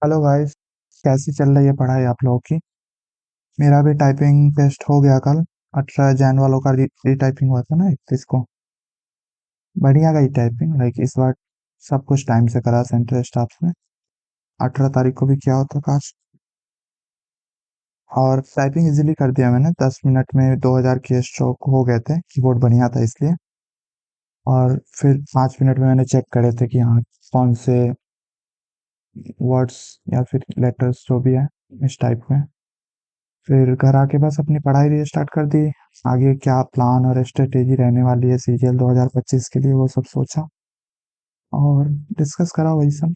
Hello guys. कैसी चल रही है पढ़ाई आप लोगों की? मेरा भी टाइपिंग टेस्ट हो गया कल। 18 जैन वालों का रीटाइपिंग हुआ था ना 31 को। बढ़िया गई टाइपिंग, लाइक इस बार सब कुछ टाइम से करा सेंटर स्टाफ ने। 18 तारीख को भी किया होता काश। और टाइपिंग इजीली कर दिया मैंने, 10 मिनट में 2000 की स्ट्रोक हो गए थे, कीबोर्ड बढ़िया था इसलिए। और फिर 5 मिनट में मैंने चेक करे थे कि हाँ कौन से वर्ड्स या फिर लेटर्स जो भी है इस टाइप में। फिर घर आके बस अपनी पढ़ाई रीस्टार्ट कर दी। आगे क्या प्लान और स्ट्रेटेजी रहने वाली है सीजीएल 2025 के लिए वो सब सोचा और डिस्कस करा वही सब।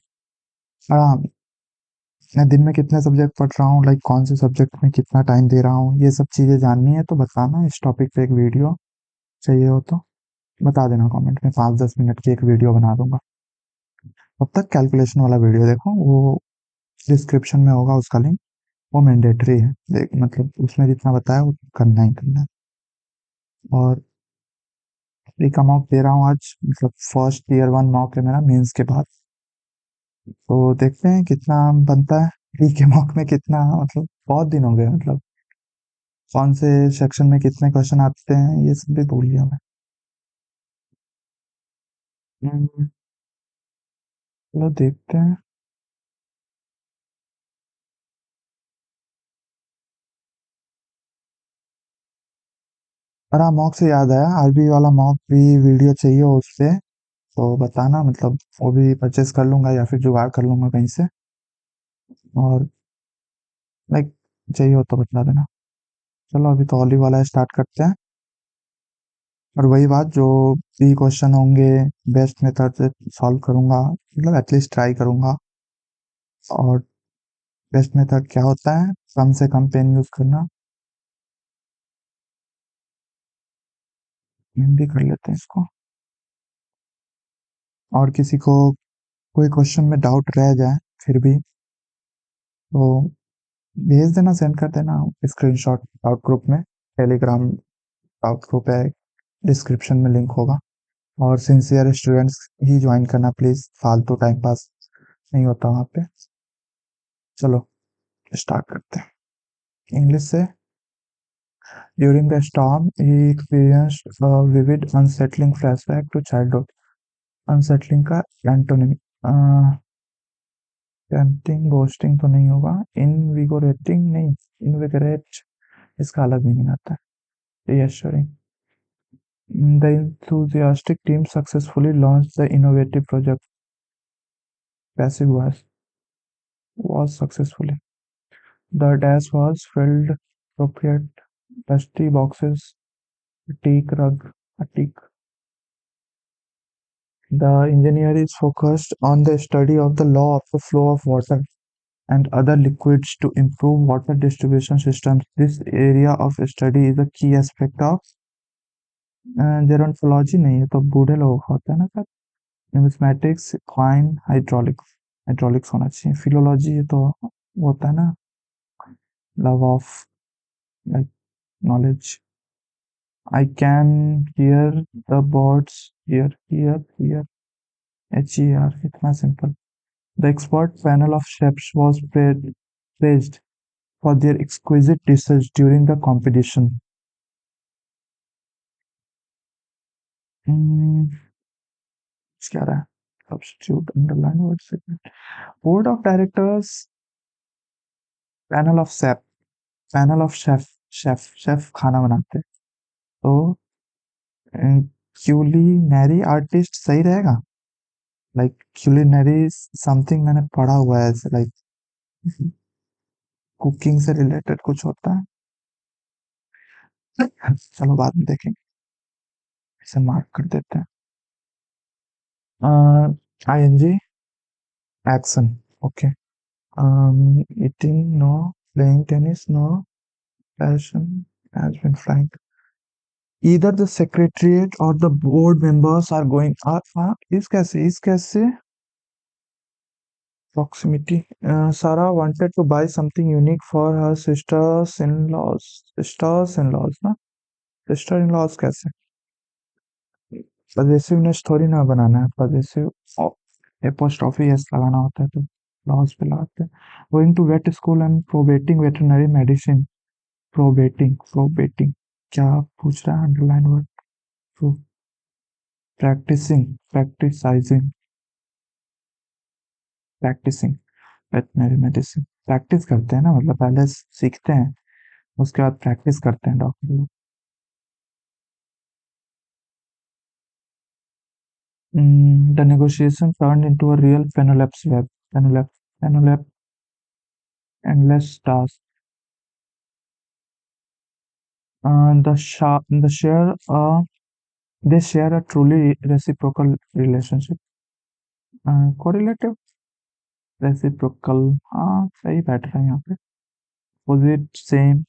हाँ, मैं दिन में कितने सब्जेक्ट पढ़ रहा हूँ, लाइक कौन से सब्जेक्ट में कितना टाइम दे रहा हूँ, ये सब चीज़ें जाननी है तो बताना। इस टॉपिक पे एक वीडियो चाहिए हो तो बता देना कमेंट में, 5-10 मिनट की एक वीडियो बना दूंगा। तब तक कैलकुलेशन वाला वीडियो देखो, वो डिस्क्रिप्शन में होगा उसका लिंक। वो मैंडेटरी है, देख मतलब उसमें जितना बताया वो करना ही करना है। और प्री का मॉक दे रहा हूँ आज, मतलब फर्स्ट ईयर 1 मॉक है मेरा मेंस के बाद। तो देखते हैं कितना बनता है। प्री के मॉक में कितना, मतलब बहुत दिन हो गए, मतलब कौन से सेक्शन में कितने क्वेश्चन आते हैं ये सब भी भूल गया मैं। चलो देखते हैं। और हाँ, मॉक से याद आया, आरबी वाला मॉक भी वीडियो चाहिए हो उससे तो बताना, मतलब वो भी परचेस कर लूंगा या फिर जुगाड़ कर लूंगा कहीं से। और लाइक चाहिए हो तो बता देना। चलो अभी तो हॉली वाला स्टार्ट करते हैं। और वही बात, जो भी क्वेश्चन होंगे बेस्ट मेथड से सॉल्व करूंगा, मतलब एटलीस्ट ट्राई करूंगा। और बेस्ट मेथड क्या होता है? कम से कम पेन यूज करना। हिंदी कर लेते हैं इसको। और किसी को कोई क्वेश्चन में डाउट रह जाए फिर भी तो भेज देना, सेंड कर देना स्क्रीनशॉट डाउट ग्रुप में। टेलीग्राम डाउट ग्रुप है, डिस्क्रिप्शन में लिंक होगा। और सिंसियर स्टूडेंट्स ही ज्वाइन करना प्लीज, फालतू टाइम पास नहीं होता वहाँ पे। चलो स्टार्ट करते हैं इंग्लिश से। During the storm he experienced a vivid unsettling flashback to childhood. Unsettling का एंटोनिम, टेम्पटिंग गोस्टिंग तो नहीं होगा। इनविगोरेटिंग नहीं, इनविगोरेट इसका अलग मीनिंग आता है। Reassuring. The enthusiastic team successfully launched the innovative project. Passive was successfully. The dash was filled appropriate dusty boxes, a teak rug, a teak. The engineer is focused on the study of the law of the flow of water and other liquids to improve water distribution systems. This area of study is a key aspect of gerontology, नहीं है तो बूढ़े लोगों का होता है ना sir. Numismatics, coin, hydraulics. Hydraulics होना चाहिए। फिलोलॉजी ये तो वो होता है ना, love of like knowledge. I can hear the birds here here here, HER, इतना simple. The expert panel of chefs was praised for their exquisite dishes during the competition. Hmm, क्या रहा है? Substitute, underline word segment. Board of directors, panel of chef, panel of chef. Chef खाना बनाते हैं तो culinary artist सही रहेगा। Like culinary something मैंने पढ़ा हुआ है ऐसे, लाइक कुकिंग से रिलेटेड कुछ होता है। चलो बाद में देखेंगे, इसे मार्क कर देते हैं। ING action, okay. Eating no, playing tennis no, passion has been flagged. Either the secretariat or the board members are going up। इस कैसे proximity। Sarah wanted to buy something unique for her sisters-in-laws ना, sister-in-laws कैसे? Possessiveness थोड़ी ना बनाना है, possessive apostrophe S लगाना होता है तो लॉज पे लगाते हैं। Going to vet school and probating veterinary medicine. Probating क्या पूछ रहा है? Underline word. Practising, practisising, practising veterinary medicine. Practice करते हैं ना, मतलब पहले सीखते हैं, उसके बाद प्रैक्टिस करते हैं डॉक्टर लोग। The negotiation turn into a real Penelope's web. Penelope endless task. The share they share a truly reciprocal relationship. Correlative, reciprocal, हाँ सही बैठ रहा है यहाँ पे। Opposite, same,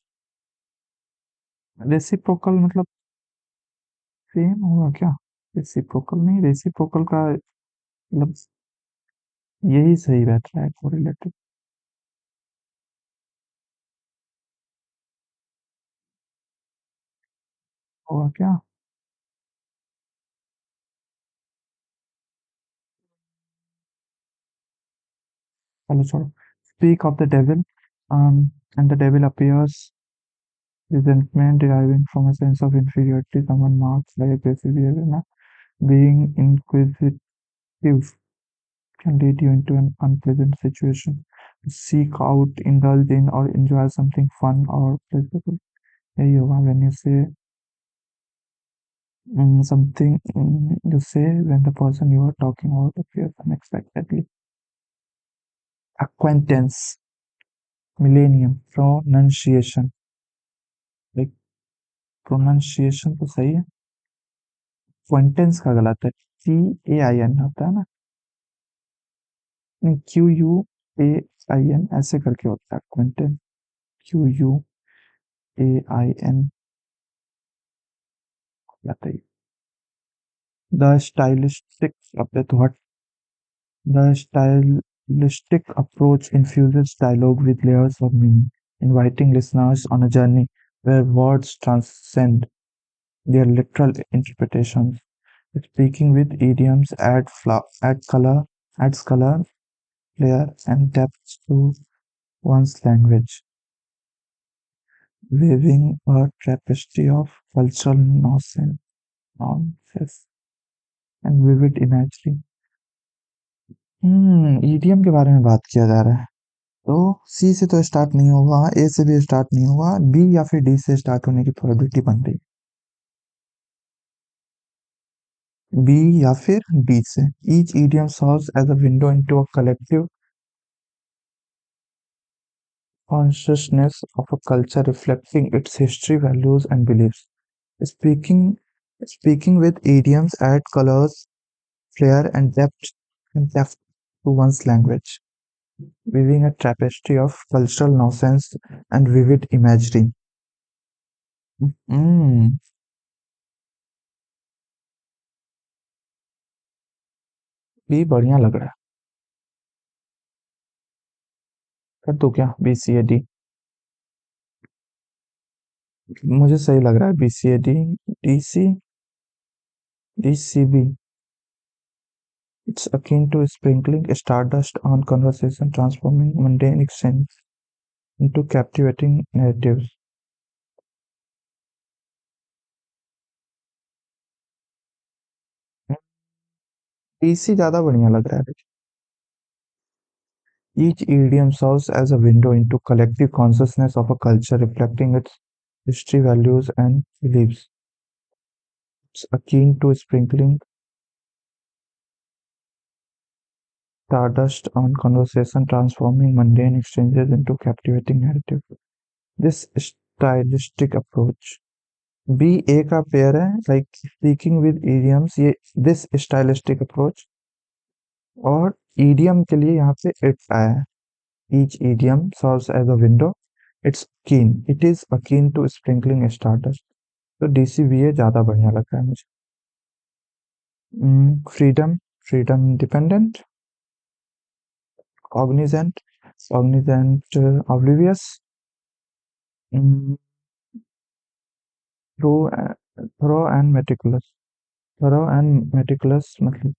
reciprocal मतलब सेम होगा क्या? रेसिप्रोकल नहीं, रेसिप्रोकल का मतलब यही सही बैठ रहा है, कोरिलेटिव होगा क्या? चलो छोड़ो। Speak of the devil, and the devil appears. Resentment deriving from a sense of inferiority, someone marks by aggressive behavior. Na? Being inquisitive can lead you into an unpleasant situation. Seek out, indulge in, or enjoy something fun or pleasurable. यही होगा when you say something, you say when the person you are talking about appears unexpectedly. Acquaintance, millennium, pronunciation. Like pronunciation तो सही है, acquaintance का गलत है। CAIN होता है ना, QUAIN ऐसे करके होता है acquaintance। QUAIN बताइए। The stylistic the stylistic approach infuses dialogue with layers of meaning, inviting listeners on a journey where words transcend their literal interpretations. Speaking with idioms adds color, flair, and depth to one's language, weaving a tapestry of cultural nuances and vivid imagery। EDM के बारे में बात किया जा रहा है, तो सी से तो स्टार्ट नहीं होगा, ए से भी स्टार्ट नहीं होगा, बी या फिर डी से स्टार्ट होने की प्रोबेबिलिटी बन रही है, बी या फिर डी से। Each idiom serves as a window into a collective consciousness of a culture reflecting its history, values, and beliefs. Speaking speaking with idioms add colors, flair, and depth to one's language, weaving a tapestry of cultural nonsense and vivid imagery। हम्म, ये बढ़िया लग रहा है। कर दो क्या B C A D? मुझे सही लग रहा है B C A D. D C D C B. It's akin to sprinkling stardust on conversation, transforming mundane exchange into captivating narratives। TC ज्यादा बढ़िया लग रहा है। Each idiom serves as a window into collective consciousness of a culture, reflecting its history, values, and beliefs। It's akin to sprinkling stardust on conversation, transforming mundane exchanges into captivating narrative। This stylistic approach, B A का pair है, like speaking with idioms, ये this stylistic approach, और idiom के लिए यहाँ पे it आया है। Each idiom serves as a window, it is akin to sprinkling stardust। तो DCBA ज्यादा बढ़िया लग रहा है मुझे। Freedom, freedom dependent, cognizant, cognizant oblivious, thorough thorough and meticulous. Thorough and meticulous मतलब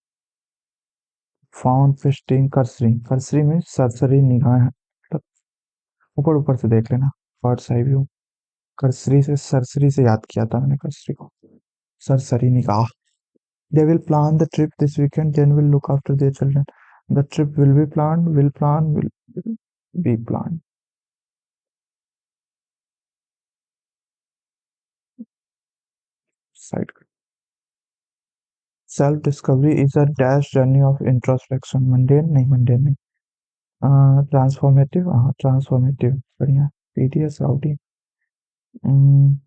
फाउंड फिस्टिंग करसरी, करसरी में सरसरी निगाह है, मतलब ऊपर ऊपर से देख लेना, बर्ड्स आई व्यू। करसरी से सरसरी से याद किया था मैंने करसरी को, सरसरी निगाह। They will plan the trip this weekend, then will look after their children. The trip will be planned, will be planned. Side. Self discovery is a dash journey of introspection. Mundane नहीं, mundane नहीं. Transformative, हाँ transformative, बढ़िया. tedious, rowdy. Mm,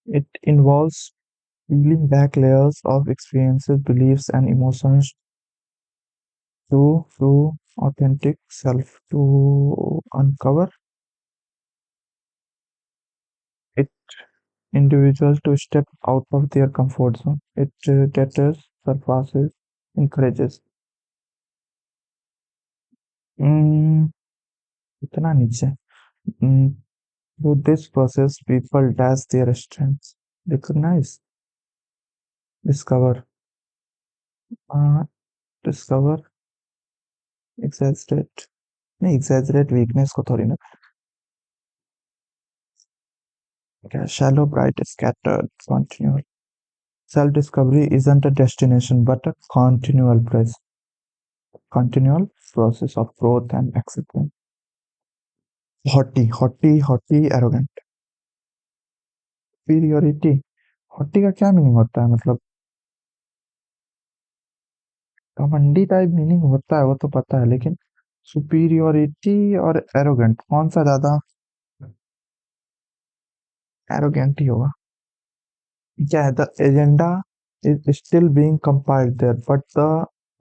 it involves peeling back layers of experiences, beliefs, and emotions to authentic self, to uncover it individuals to step out of their comfort zone. It deters, surpasses, encourages. Mm, इतना नीचे. Mm, through this process, people dash their strengths, recognize, discover, uh, discover, exaggerate. नहीं, exaggerate weakness को थोड़ी ना. क्या, shallow, bright, scattered, continual. Self-discovery isn't a destination, but a continual process of growth and acceptance. Haughty arrogant. Superiority, haughty का क्या meaning होता है, मतलब घमंडी टाइप मीनिंग होता है, वो तो पता है, लेकिन सुपीरियोरिटी और एरोगेंट कौन सा ज्यादा, एरोगेंट ही होगा. क्या है, the agenda is still being compiled there but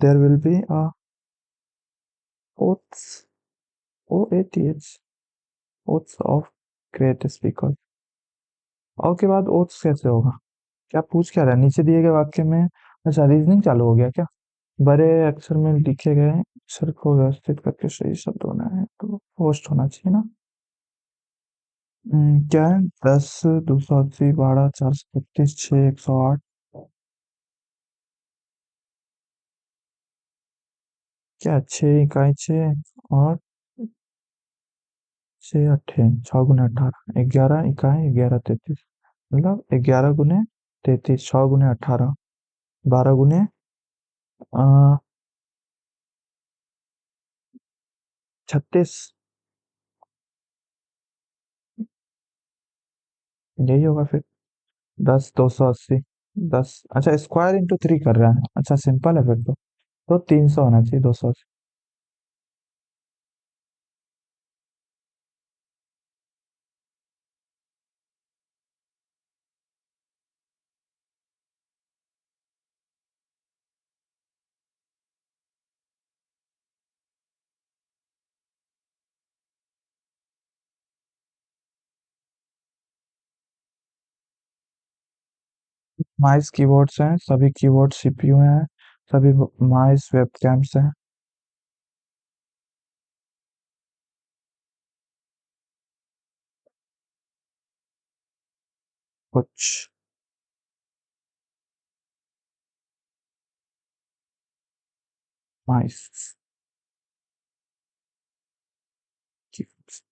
there will be a oaths, O A T H, oaths of great speaker. और के बाद ओथ्स कैसे होगा, क्या पूछ क्या रहा है नीचे दिए गए वाक्य में. अच्छा, रीजनिंग चालू हो गया क्या. बड़े अक्षर में लिखे गए अक्षर को व्यवस्थित करके सही शब्द होना है, तो पोस्ट होना चाहिए ना. क्या है, 10, 280, 12, 435, 6, 108. क्या, 6 इकाई 6 और 6 अट्ठे 6 गुने 18, 11 इकाई 11 33, मतलब 11 गुने 33, 6 गुने 18, 12 गुने 36. यही होगा फिर. 10, 280, 10, अच्छा स्क्वायर इंटू 3 कर रहा है, अच्छा सिंपल है फिर तो 300 होना चाहिए, 280. माइस कीबोर्ड्स हैं, सभी कीबोर्ड सीपीयू हैं, सभी माइस वेबकैम्स हैं. कुछ माइस कीबोर्ड्स,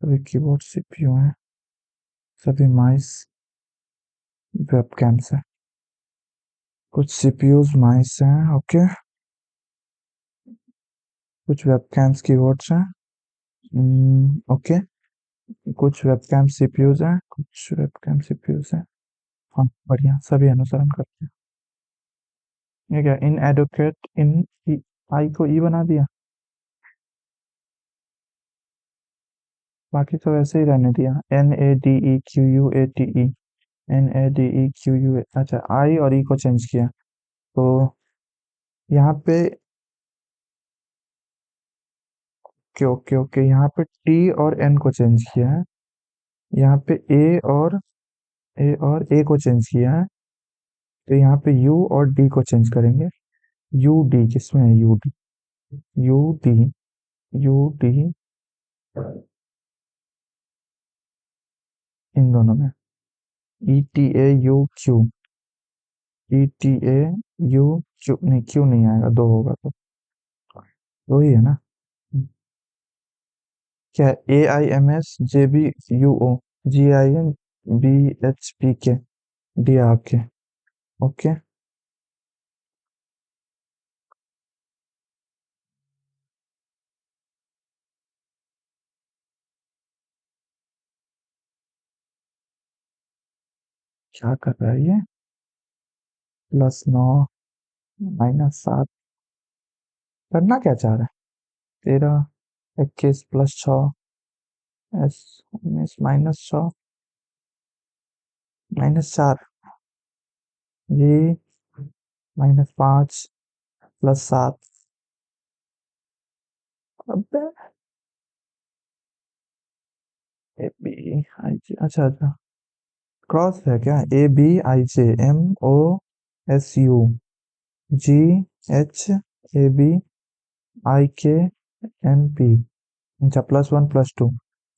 सभी कीबोर्ड सीपीयू हैं, सभी माइस वेबकैम्स हैं. कुछ सीपीयूज माइस हैं, ओके. कुछ वेबकैम्स कीबोर्ड्स हैं, ओके. कुछ वेबकैम सीपीयूज हैं, कुछ वेबकैम सीपीयूज हैं. हाँ बढ़िया, सभी अनुसरण करते हैं. ये क्या, इन एडवोकेट, इन आई को ई बना दिया, बाकी तो वैसे ही रहने दिया. NADEQUATE, NADEQUA, अच्छा आई और ई को चेंज किया. तो यहाँ पे ओके ओके ओके, यहाँ पे टी और एन को चेंज किया है. यहाँ पे ए को चेंज किया है. तो यहाँ पे यू और डी को चेंज करेंगे. यू डी किसमें है, U D, U D, U D, इन दोनों में. ETAUQ, ETAUQ, क्यों नहीं, क्यों नहीं आएगा, दो होगा तो वही है ना। क्या है? AIMSJBUO GINBHPK डी आपके। ओके। क्या कर रहा है ये? क्या कर रहा है ये? +9 -7 करना क्या चाह रहा है? 13 21 +6 एस 19 -6 -4 जी -5 +7। अबे ए बी आई जी, अच्छा अच्छा, क्रॉस है क्या? ABIJMOSU GHABIKNP। अच्छा, +1 +2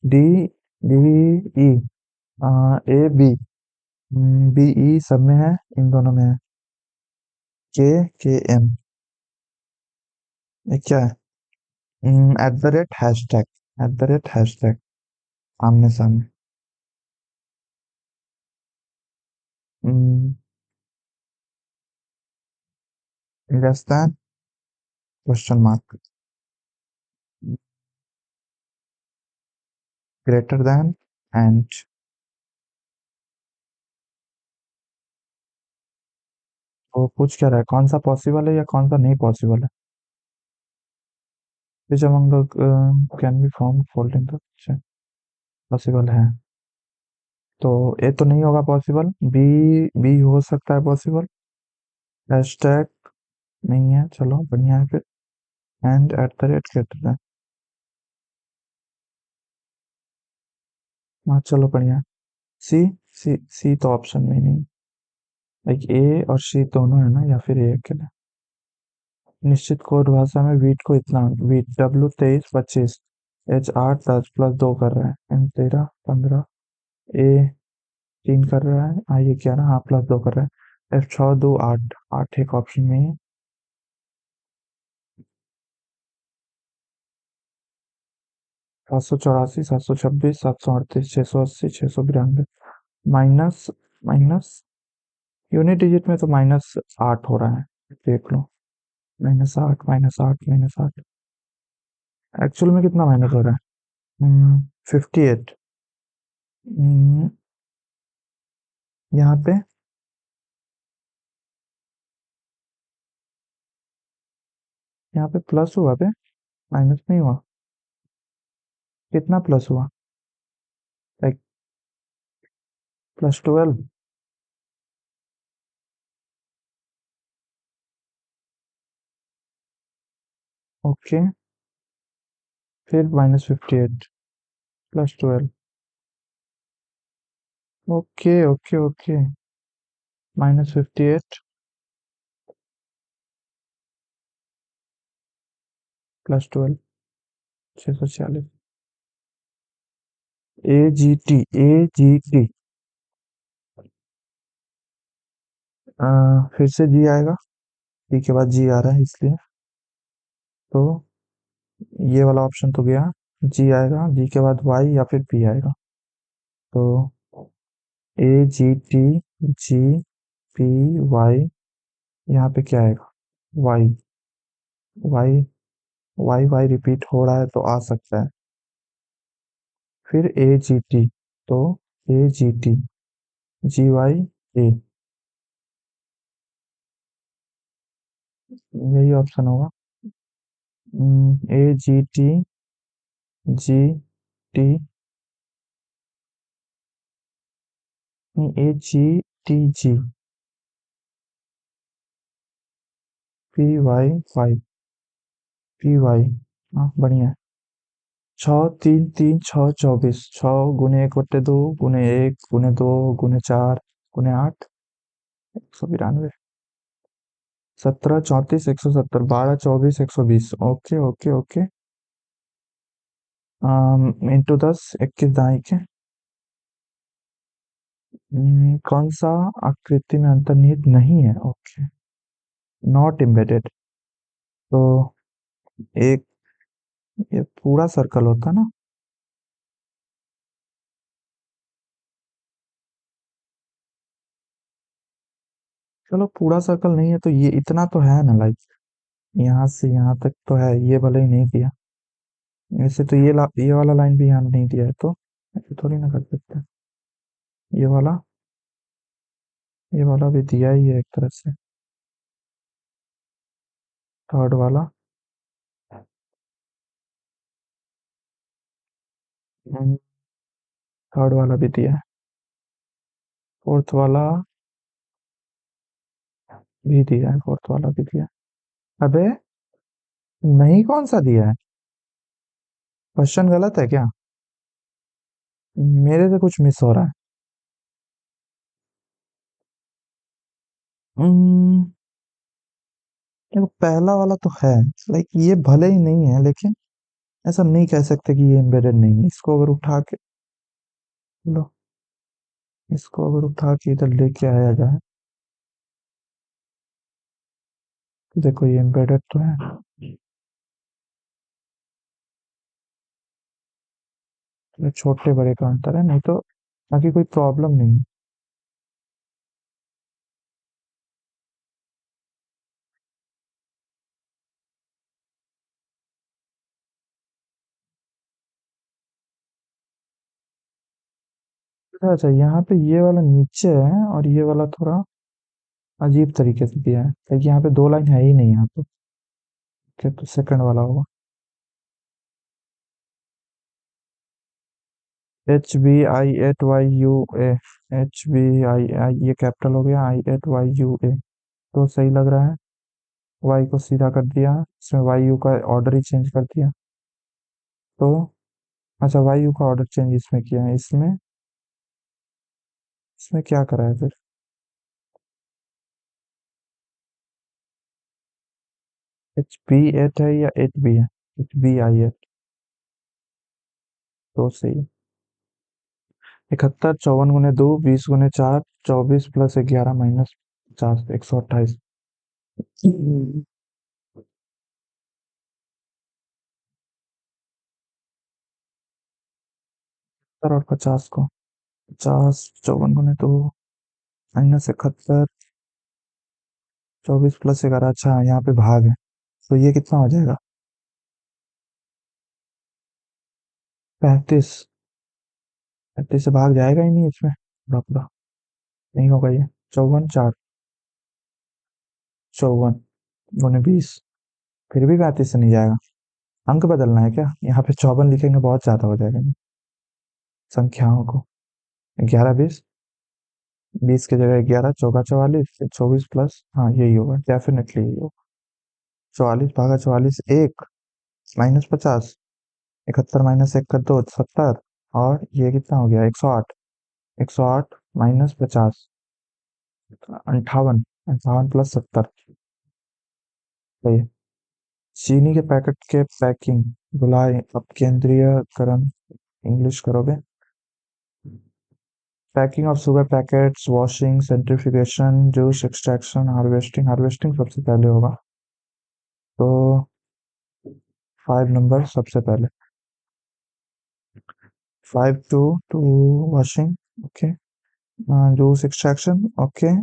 DDE AB BE सब में है, इन दोनों में है। KKM ये क्या है? @#हैशटैग @#, आमने सामने। Less than question mark, greater than and. वो पूछ क्या रहा है, कौन सा पॉसिबल है या कौन सा नहीं पॉसिबल है? Which among the can be found fault in the possible है। तो ए तो नहीं होगा पॉसिबल, बी बी हो सकता है पॉसिबल। हैशटैग नहीं है, चलो बढ़िया है फिर। एंड @, कहते हैं। हाँ चलो बढ़िया। सी सी तो ऑप्शन में ही नहीं। लाइक ए और सी दोनों है ना, या फिर ए अकेला? निश्चित कोड भाषा में वीट को इतना, वीट W 23 25 H 8 10 +2 कर रहा है, N 13 15 ए 3 कर रहा है, आई ये 11, हाँ +2 कर रहा है, F 6 2 8 8 एक ऑप्शन में है। 784 726 738 680 692 माइनस माइनस यूनिट डिजिट में तो -8 हो रहा है, देख लो। -8 -8 -8 एक्चुअल में कितना माइनस हो रहा है? 58। यहाँ पे यहाँ पे प्लस हुआ पे, माइनस नहीं हुआ। कितना प्लस हुआ? लाइक +12। ओके, फिर -58 +12। Okay okay okay, -58 +12 646। ए जी टी फिर से जी आएगा, टी के बाद जी आ रहा है इसलिए। तो ये वाला ऑप्शन तो गया, जी आएगा, जी के बाद वाई या फिर पी आएगा। तो AGT GPY, यहाँ पे क्या आएगा? Y Y Y Y repeat हो रहा है तो आ सकता है। फिर AGT, तो AGT GY A, यही ऑप्शन होगा। AGT GT, नहीं AGTG PY हाँ बढ़िया है। 6 3 3 6 24, 6 × 1 = 2 × 1 × 2 × 4 × 8 192। 17 34 170 12 24 120। Okay okay okay. इंटू 10 21 दाई के। कौन सा आकृति में अंतर्निहित नहीं है? Okay, not embedded. तो एक, ये पूरा सर्कल होता ना। चलो पूरा सर्कल नहीं है तो ये इतना तो है ना, लाइक यहाँ से यहाँ तक तो है, ये भले ही नहीं दिया। वैसे तो ये वाला लाइन भी यहाँ नहीं दिया है, तो ऐसे थोड़ी ना कर सकते। ये वाला, ये वाला भी दिया ही है एक तरह से। थर्ड वाला, हम्म, थर्ड वाला भी दिया है। फोर्थ वाला भी दिया है, फोर्थ वाला भी दिया है। अबे नहीं, कौन सा दिया है? क्वेश्चन गलत है क्या? मेरे से कुछ मिस हो रहा है। हम्म, देखो पहला वाला तो है, लाइक ये भले ही नहीं है, लेकिन ऐसा नहीं कह सकते कि ये एम्बेडेड नहीं है। इसको अगर उठा के लो, इसको अगर उठा के इधर लेके आया जाए तो देखो ये एम्बेडेड तो है। ये छोटे बड़े का अंतर है, नहीं तो बाकी कोई प्रॉब्लम नहीं। अच्छा, यहाँ पे ये वाला नीचे है और ये वाला थोड़ा अजीब तरीके से दिया है, क्योंकि यहाँ पे दो लाइन है ही नहीं यहाँ पे। ठीक है, तो सेकंड वाला होगा। HBI8YUA, HBI, ये कैपिटल हो गया, I8YUA। तो सही लग रहा है। वाई को सीधा कर दिया, इसमें वाई यू का ऑर्डर ही चेंज कर दिया। तो अच्छा, वाई यू का ऑर्डर चेंज इसमें किया है, इसमें इसमें क्या करा है फिर? HB8 है या 8B है? HBI8। तो सही। 71, 54 गुने 2, 20 गुने 4, 24 + 11 - 50, 128। 70 और 50 को, 50, 54 गुने 2 -71, 24 + 11, अच्छा यहाँ पे भाग है, तो ये कितना हो जाएगा? 35। 35 से भाग जाएगा ही नहीं इसमें, पूरा पूरा नहीं होगा ये। 54, 4, 54 गुने 20, फिर भी 35 से नहीं जाएगा। अंक बदलना है क्या? यहाँ पे 54 लिखेंगे बहुत ज्यादा हो जाएगा संख्याओं को। 11, 20, 20 की जगह 11, चौका 44, फिर 24 प्लस, हाँ यही होगा, डेफिनेटली यही होगा। 44 भागा 44, 1 -50, 71 - 1 कर दो, 70, और ये कितना हो गया? 108। 108 -50, 58। 58 + 70, सही है। चीनी के पैकेट के पैकिंग, बुलाए अब केंद्रीयकरण, इंग्लिश करोगे। Packing of sugar packets, washing, centrification, juice extraction, harvesting. Harvesting सबसे पहले होगा, तो 5 नंबर सबसे पहले। 5 to washing, okay. Juice extraction, okay.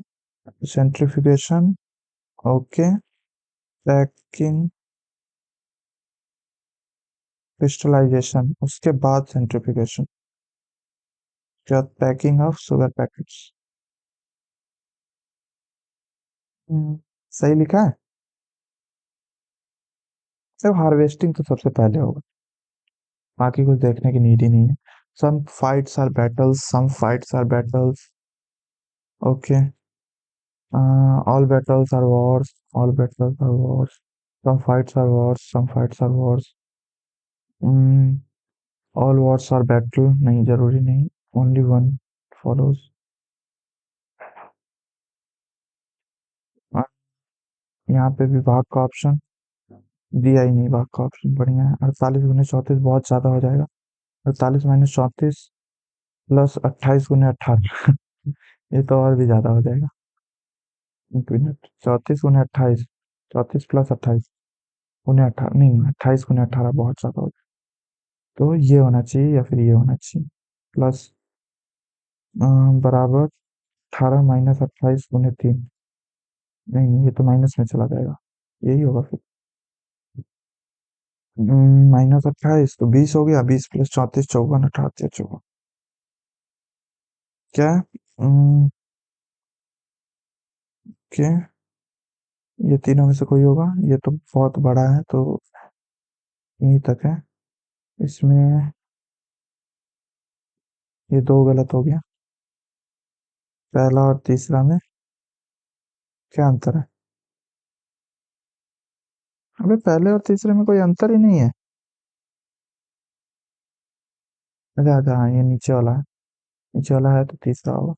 Centrification, okay. Packing, crystallization, उसके बाद सेंट्रिफिकेशन, उसके बाद पैकिंग ऑफ शुगर पैकेट्स। सही लिखा है। तो हार्वेस्टिंग तो सबसे पहले होगा, बाकी कुछ देखने की नीड ही नहीं है। Some fights are battles, okay. All battles are wars, all battles are wars. Some fights are wars, some fights are wars. Mm, all wars are battle, नहीं जरूरी नहीं, only one follows। यहाँ पे भी भाग का ऑप्शन दिया ही नहीं, भाग का ऑप्शन बढ़िया है। 48 गुने 34 बहुत ज्यादा हो जाएगा। 48 - 34 + 28 गुने 18। ये तो और भी ज्यादा हो जाएगा। एक मिनट, 34 गुने 28, 34 + 28 उन्हें 18 नहीं, 28 गुने 18 बहुत ज़्यादा हो जाए। तो ये होना चाहिए या फिर ये होना चाहिए, प्लस बराबर 18 - 28 गुने 3। नहीं नहीं, ये तो माइनस में चला जाएगा, यही होगा फिर। -28 तो 20 हो गया, 20 + 34 = 34 = 48 क्या है? क्या, ये तीनों में से कोई होगा, ये तो बहुत बड़ा है तो यहीं तक है। इसमें ये दो गलत हो गया, पहला और तीसरा में क्या अंतर है? अबे पहले और तीसरे में कोई अंतर ही नहीं है। अच्छा अच्छा, हाँ ये नीचे वाला है, नीचे वाला है तो तीसरा होगा।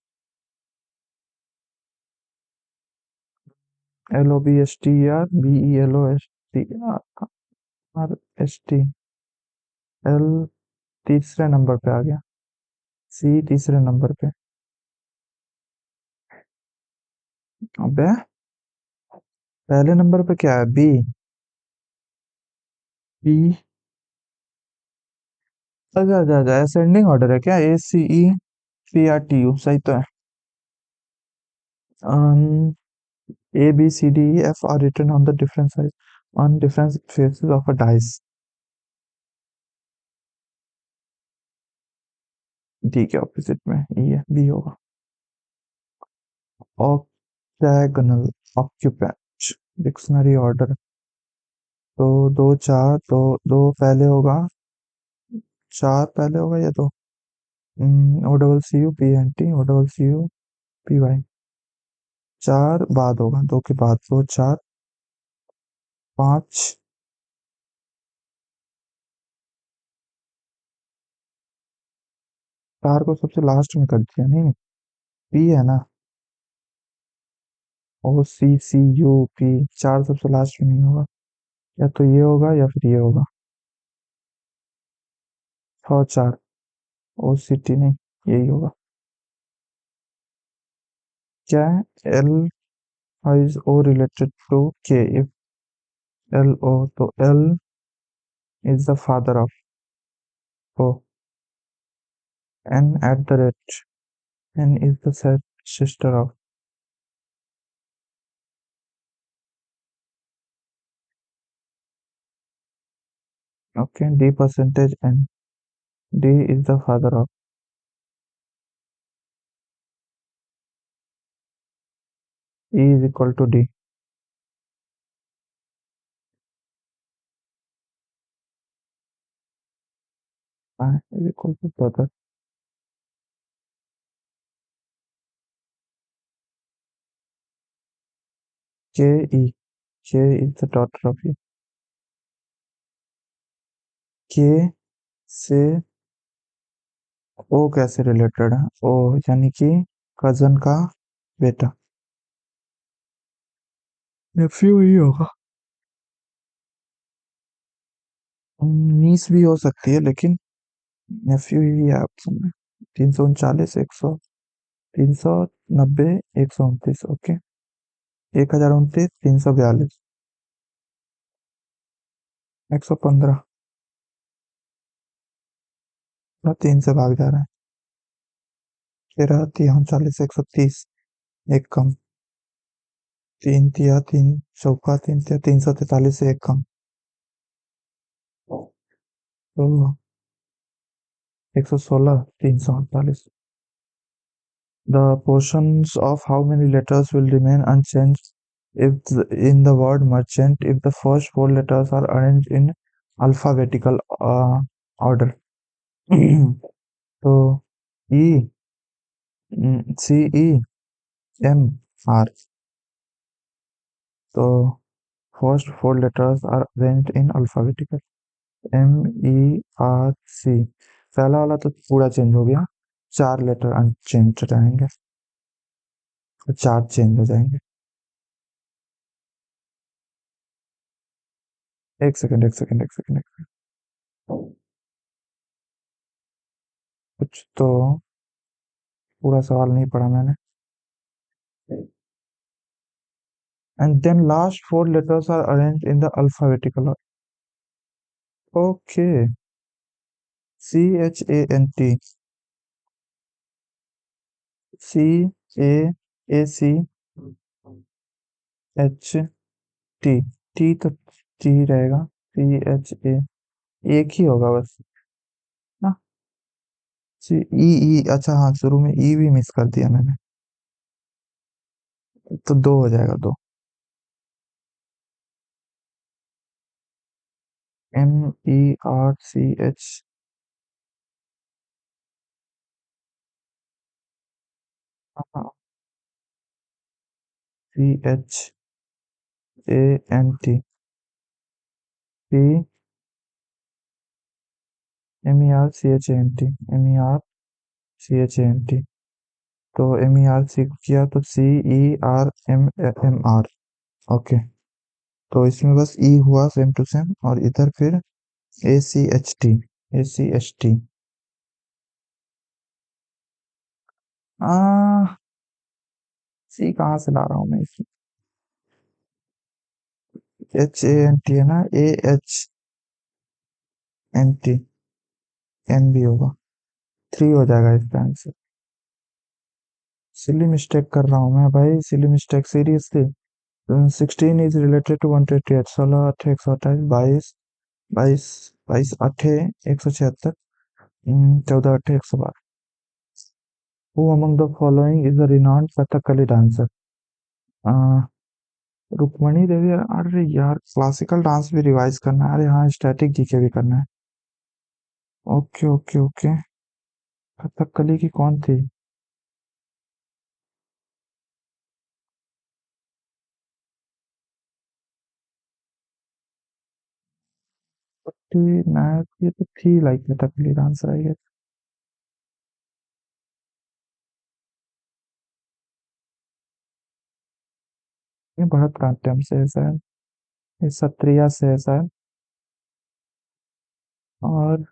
LOBSTR BELOSTRST, एल तीसरे नंबर पे आ गया, सी तीसरे नंबर पे। अबे पहले नंबर पे क्या है? बी। बी, अच्छा अच्छा अच्छा, असेंडिंग ऑर्डर है क्या? ACEPRTU सही तो है। ABCDEF are written on the different sides on different faces of a dice। D के ऑपोजिट में ई है, बी होगा। ऑक्टैगनल ऑक्यूपेंट, डिक्शनरी ऑर्डर। तो दो चार, तो दो पहले होगा, चार पहले होगा या दो? OCCUPNT OCCUPY, चार बाद होगा, दो के बाद, दो चार पाँच। चार को सबसे लास्ट में कर दिया, नहीं पी है ना, OCCUP, चार सबसे लास्ट में नहीं होगा, या तो ये होगा या फिर ये होगा। छः चार, OCT नहीं, यही होगा। क्या है? L is O related to K, if L O, तो L is the father of O, N at the rate, N is the sister of. Okay, D percentage N, D is the father of, E is equal to D, is equal to brother. K E, K is the daughter of E, K से ओ कैसे related है? ओ यानी कि cousin का बेटा, नेफ्यू ही होगा। नीस भी हो सकती है लेकिन नेफ्यू ही है ऑप्शन में। 339, 390, 129, ओके। 1029, 342, 115। तीन से भाग जा रहा है, 13 तिया 39, 130, एक कम, तीन तिया तीन, चौका तीन तिया 343 से एक कम, तो 116, 348। The portions of how many letters will remain unchanged if in the word merchant if the first four letters are arranged in alphabetical order? तो E, C, E, M, R, तो first four letters are arranged in alphabetical, MERC। पहला वाला तो पूरा change हो गया, चार letter unchange रहेंगे, तो चार चेंज हो जाएंगे। एक सेकंड एक सेकंड एक सेकंड एक सेकंड, कुछ तो पूरा सवाल नहीं पढ़ा मैंने। and then last four letters are arranged in the alphabetical order. Okay. CHANT. CAACHT। T तो टी रहेगा। CHA एक ही होगा बस ना। सी ई ई अच्छा हाँ शुरू में ई भी मिस कर दिया मैंने। तो दो हो जाएगा दो। MERCH। हाँ। CHANT। MERCHANT। तो MERC किया तो CERMR। ओके। तो इसमें बस ई हुआ सेम टू सेम और इधर फिर ACHT। आ सी कहाँ से ला रहा हूँ मैं इसमें। HANT है ना। AHNT। एन भी होगा। थ्री हो जाएगा इसका आंसर। सिली मिस्टेक कर रहा हूँ मैं भाई silly mistake seriously. 16 is related to 128। 16 8 128 22 22 22 8 176। 14 8 112। Who among the following is a renowned Kathakali dancer? Rukmini Devi. अरे यार क्लासिकल डांस भी रिवाइज करना है। अरे हाँ स्टैटिक जीके भी करना है। Okay okay okay. कथकली की कौन थी। 49 ये तो थी like Kathakali dancer I guess. ये भरतनाट्यम से है शायद। ये सत्रिया से है शायद। और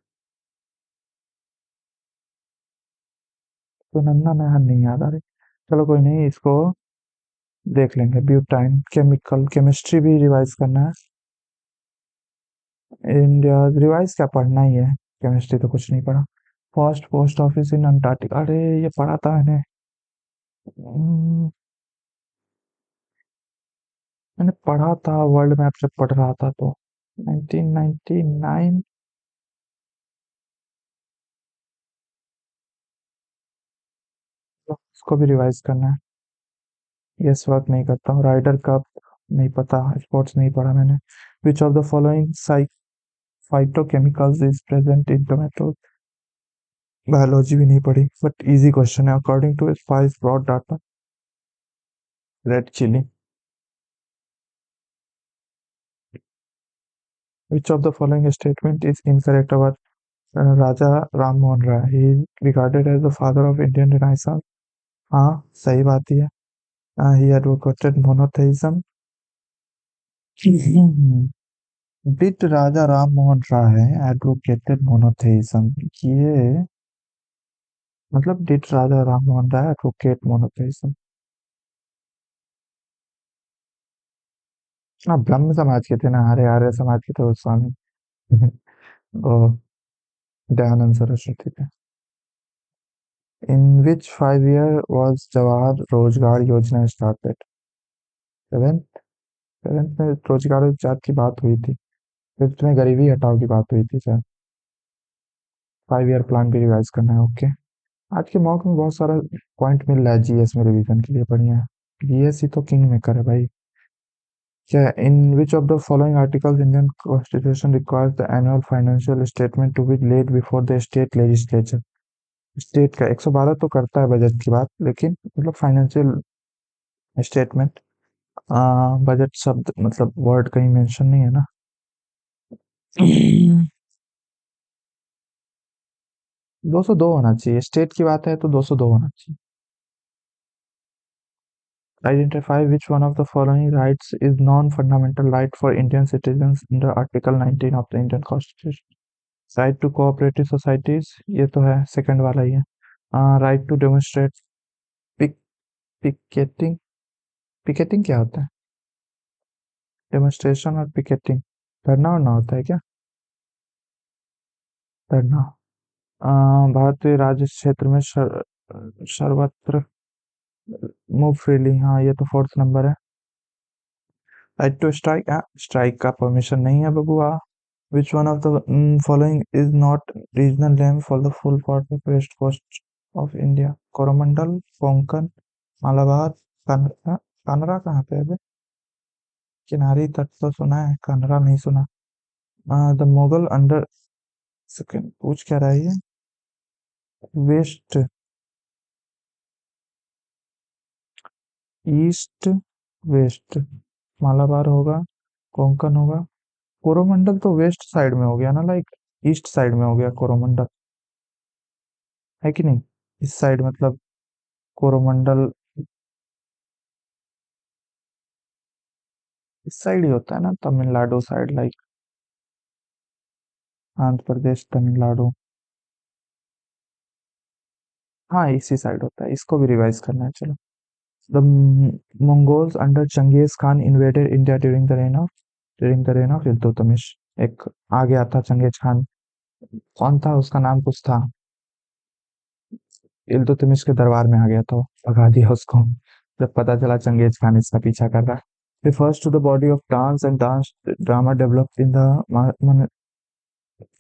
तो नन्ना नाहर नहीं याद आ रही। चलो कोई नहीं इसको देख लेंगे। ब्यूटाइन केमिकल केमिस्ट्री भी रिवाइज करना है। इंडिया रिवाइज क्या पढ़ना ही है। केमिस्ट्री तो कुछ नहीं पढ़ा। First post office in Antarctica अरे ये पढ़ा था मैंने। हम्म, मैंने पढ़ा था वर्ल्ड मैप जब पढ़ रहा था तो 1999। इसको भी रिवाइज करना है। ये इस वक्त नहीं करता हूँ। राइडर कप नहीं पता। स्पोर्ट्स नहीं पढ़ा मैंने। Which of the following phytochemicals is present in tomato. Biology भी नहीं पढ़ी बट इजी क्वेश्चन है। According to spice broad data red chilli. Which of the following statement is incorrect about Raja Ram Mohan Roy. He regarded as the father of Indian renaissance. हाँ सही बात ही है। He advocated monotheism. Did Raja Ram Mohan Roy advocated monotheism. ये मतलब did Raja Ram Mohan Rai advocate monotheism. हाँ ब्रह्म समाज के थे ना। आर्य आर्य समाज के तो स्वामी ओ दयानंद सरस्वती थे। इन विच 5 year was जवाहर रोजगार योजना स्टार्टेड। सेवेंथ। सेवेंथ में रोजगार रोजगार की बात हुई थी। फिफ्थ में गरीबी हटाओ की बात हुई थी सर। 5 year प्लान भी रिवाइज करना है। ओके। आज के मॉक में बहुत सारा पॉइंट मिल रहा है जीएस में रिवीजन के लिए बढ़िया है। जीएस ही तो किंग मेकर है भाई। क्या in which of the following articles Indian constitution requires the annual financial statement to be laid before the state legislature. State का 112 तो करता है बजट की बात लेकिन मतलब फाइनेंशियल स्टेटमेंट बजट शब्द मतलब वर्ड कहीं मेंशन नहीं है ना। 202 होना चाहिए। स्टेट की बात है तो 202 होना चाहिए। Identify which one of the following rights is non-fundamental right for Indian citizens under Article 19 of the Indian Constitution. Right to cooperative societies ये तो है सेकंड वाला ही है। Right to demonstrate. Pick picketing. Picketing क्या होता है। डेमोन्स्ट्रेशन और पिकेटिंग, धरना वरना होता है क्या? धरना। भारतीय राज्य क्षेत्र में सर्वत्र मूव फ्रीली, हाँ ये तो फोर्थ नंबर है। राइट टू स्ट्राइक, स्ट्राइक का परमिशन नहीं है बबुआ। Which one of the following is not regional name for the full part of west coast of India? Coromandel, Konkan, Malabar, Kanara. Kanara कहाँ पे है बे? किनारी तट तो सुना है, कानरा नहीं सुना। द मुगल अंडर, सेकंड पूछ क्या रहा है ये? वेस्ट, ईस्ट, वेस्ट, मालाबार होगा, कोंकण होगा। कोरोमंडल तो वेस्ट साइड में हो गया ना, लाइक ईस्ट साइड में हो गया कोरोमंडल, है कि नहीं? इस साइड मतलब कोरोमंडल इस साइड ही होता है ना, तमिलनाडु साइड, लाइक आंध्र प्रदेश, तमिलनाडु। हाँ इसी साइड होता है, इसको भी रिवाइज करना है, चलो। The Mongols under Genghis Khan invaded India during the reign of Iltutmish. एक आ गया था चंगेज खान, कौन था उसका नाम कुछ था, इल्तुतमिश के दरबार में आ गया था वो, भगा दिया उसको जब पता चला चंगेज खान इसका पीछा कर रहा है। refers to the body of dance and dance drama developed in the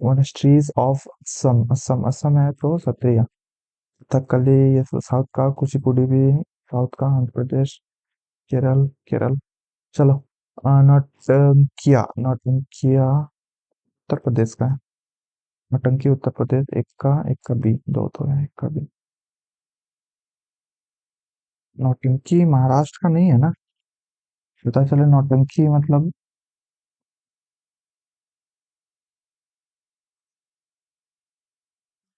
monasteries of Assam है तो सत्रिया, कथकली ये साउथ का, कुचिपुड़ी भी साउथ का, आंध्र प्रदेश, केरल, केरल, चलो। नौटंकिया उत्तर प्रदेश का है, नौटंकी उत्तर प्रदेश, एक का बी, दो तो है, एक का बी। नौटंकी महाराष्ट्र का नहीं है ना? पता चले नौटंकी मतलब,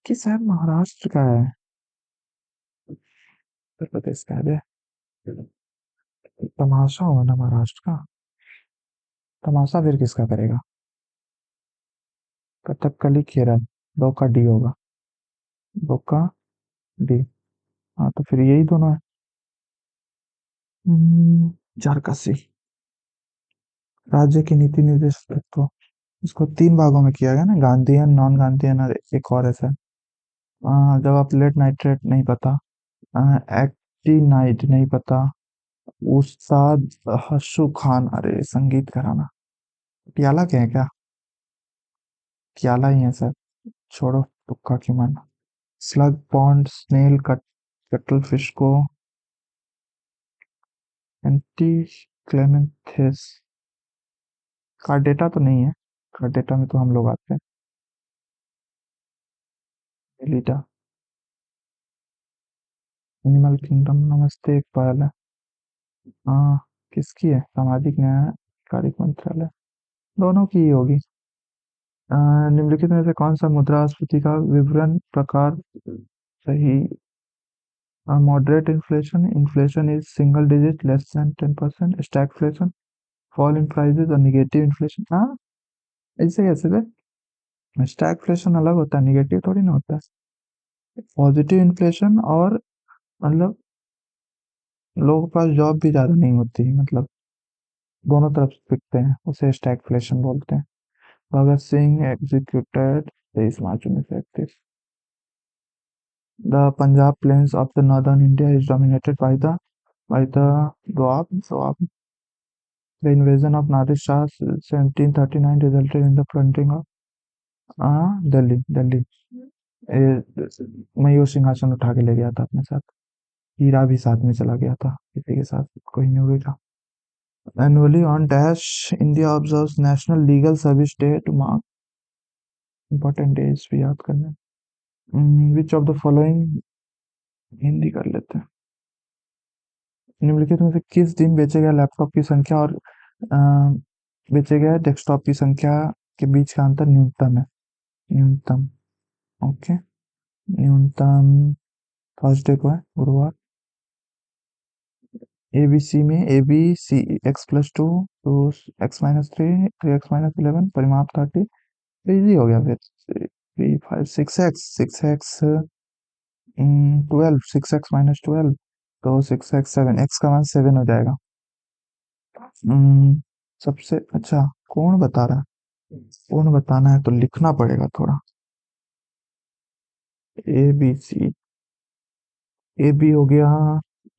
कि शायद महाराष्ट्र का है, उत्तर प्रदेश का है बे। तमाशा होगा ना महाराष्ट्र का, तमाशा फिर किसका करेगा? कथकली केरल, दो का डी होगा, दो का डी। हाँ तो फिर यही दोनों है। झारखंड राज्य की नीति निर्देश तत्व, इसको तीन भागों में किया गया ना, गांधीयन, नॉन गांधीयन और एक और ऐसा। जवाब लेड नाइट्रेट नहीं पता, एक्टिनाइड नहीं पता, उस्ताद हशु खान, अरे संगीत कराना, प्याला के हैं क्या? प्याला ही है सर, छोड़ो, तुक्का क्यों मारना। Slug pond, snail, cuttle fish को एंटी क्लेमेंथिस, कार्डेटा तो नहीं है, कार्डेटा में तो हम लोग आते हैं। एलिटा, एनिमल किंगडम, नमस्ते, एक पायल है। हाँ, किसकी है? सामाजिक न्याय कार्य मंत्रालय, दोनों की ही होगी। निम्नलिखित में से कौन सा मुद्रास्फीति का विवरण प्रकार सही? Moderate inflation, inflation is single digit less than 10%, stagflation, fall in prices और निगेटिव इन्फ्लेशन। हाँ, ऐसे कैसे बे? स्टैगफ्लेशन अलग होता है, निगेटिव थोड़ी ना होता है। पॉजिटिव इन्फ्लेशन और मतलब लोगों के पास जॉब भी ज्यादा नहीं होती, मतलब दोनों तरफ से बिकते हैं, उसे स्टैगफ्लेशन बोलते हैं। Bhagat Singh executed 23 March 1931। The Punjab plains of the northern India is dominated by the Doab. The invasion of Nadir Shah 1739 resulted in the plundering of Delhi. मयूर सिंहासन उठा के ले गया था अपने साथ, हीरा भी साथ में चला गया था, किसी के साथ कोई नहीं उड़ेगा। Annually on Dash, India observes National Legal Service Day to mark important days भी याद करना है। Which of the following, Hindi कर लेते हैं। निम्नलिखित में से किस दिन बेचे गए लैपटॉप की संख्या और बेचे गए डेस्कटॉप की संख्या के बीच का अंतर न्यूनतम है? न्यूनतम, ओके, न्यूनतम थर्सडे को है, गुरुवार। एबीसी में A B C, x+2, 2x-3, 3x-11, परिमाप 30, इजी हो गया फिर। 3 5 6x 12, 6x-12, तो 6x 7, x का मान 7 हो जाएगा। सबसे अच्छा कौन बता रहा है? कौन बताना है तो लिखना पड़ेगा थोड़ा। A B C. A B हो गया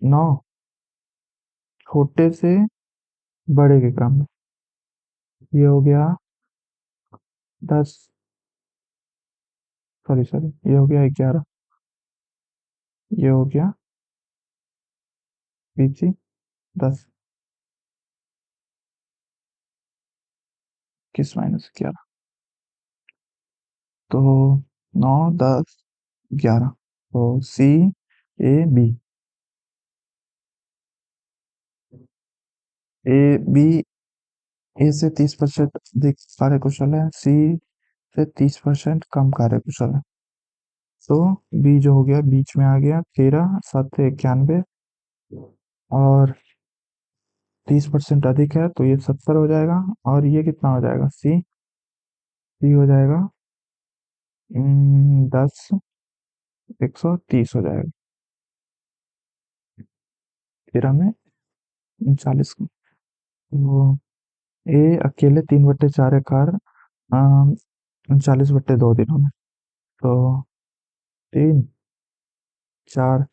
9, छोटे से बड़े के क्रम में। ये हो गया 10, सॉरी सॉरी, ये हो गया 11, ये हो गया बी सी 10, किस -11, तो 9 10 11, तो सी ए बी। ए बी, ए से 30% अधिक कार्यकुशल है, सी से 30% कम कार्यकुशल है। तो बी जो हो गया बीच में आ गया 13, 7 91, और 30% अधिक है तो ये 70 हो जाएगा। और ये कितना हो जाएगा सी? सी हो जाएगा 10, 130 हो जाएगा। 13 में 39, वो ए अकेले 3/4 एकार 39/2 दिनों में। तो 3 4,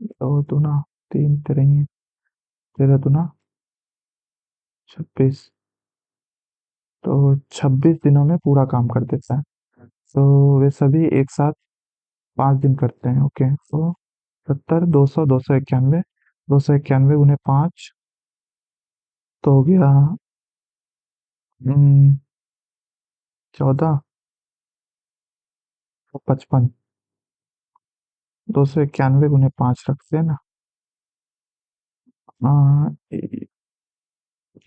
2 दूना 3 तेरह, 13 दूना 26, तो 26 दिनों में पूरा काम कर देता है। तो वे सभी एक साथ 5 दिन करते हैं। ओके, तो 70, 200, 291, 291 गुने 5, तो हो गया 14, 55, 291 गुने 5 रखते हैं ना।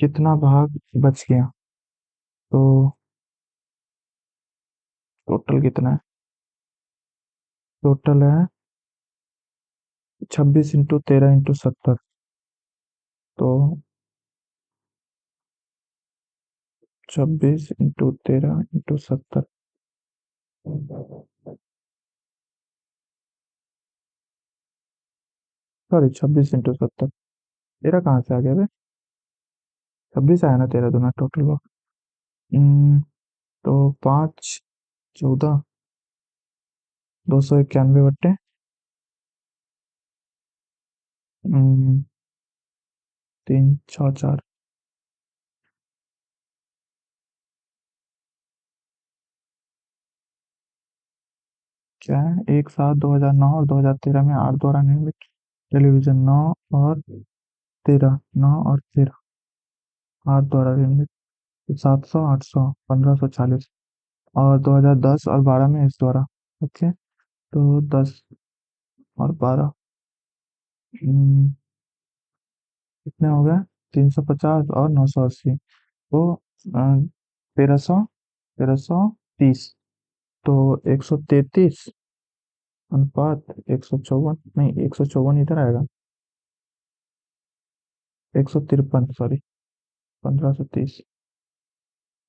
कितना भाग बच गया? तो टोटल कितना है? टोटल है 26 × 13 × 70, तो 26 × 13 × 70, सॉरी 26 × 70। 13 कहाँ से आ गया बे? 26 आया ना, 13 दूना टोटल भाग। तो 5 14, 291 बट्टे 3 6 4। क्या है? एक साथ 2009 और 2013 में 8 द्वारा निर्मित टेलीविजन, 9 और 13, 8 द्वारा निर्मित, तो 700, 800, 1540, और 2010 और 12 में इस द्वारा। ओके, तो 10 और 12 कितने हो गए? 350 और 980, तो 1330, तो 133 अनुपात 154, नहीं 154 इधर आएगा, 153, सॉरी 1530,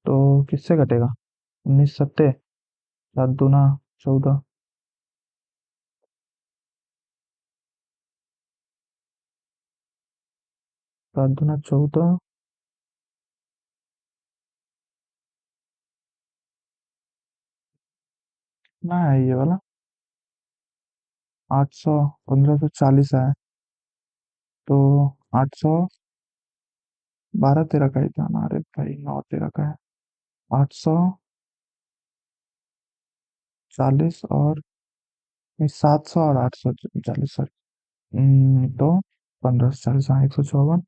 तो किससे कटेगा? 19 सत्ते, 7 दूना 14, 7 दूना 14, ना है ये वाला 800, 1540 है, तो 800, 12 13 का ही था ना, अरे भाई 9 13 का है। 840 और नहीं, 700 और 840, सॉरी। तो 1540, हाँ 154,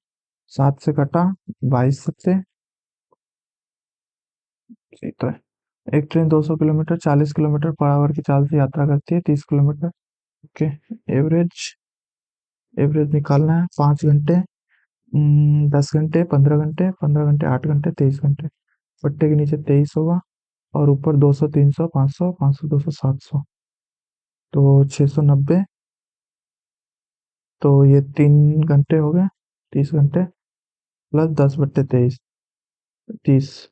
7 से कटा, 22 सत्ते, यही तो है। एक train 200 kilometre 40 kilometre per hour की चाल से यात्रा करती है 30 किलोमीटर। ओके, एवरेज एवरेज निकालना है। 5 घंटे, 10 घंटे, 15 घंटे, 15 घंटे, 8 घंटे, 23 घंटे। पट्टे के नीचे 23 होगा, और ऊपर 200, 300, 500, 500, 200, 700, तो 690, तो ये 3 घंटे हो गए। 30 घंटे प्लस 10/23, 30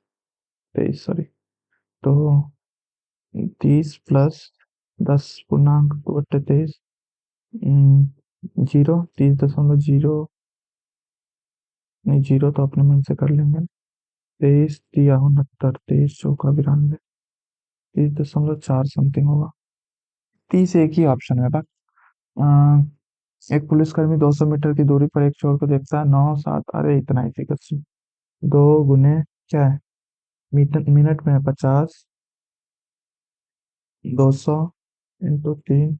23, सॉरी, तो 30 प्लस 10 पूर्णांक 2/23, 0, 30.0, नहीं, जीरो तो अपने मन से कर लेंगे। 23 तिया 69, 23 चौका 92, 30.4 समथिंग होगा। 30 एक ही ऑप्शन है बस। एक पुलिसकर्मी 200 मीटर की दूरी पर एक चोर को देखता है। 9 7, अरे इतना ही क्वेश्चन। 2 गुने क्या है, मीटर मिनट में है 50, 200 × 3,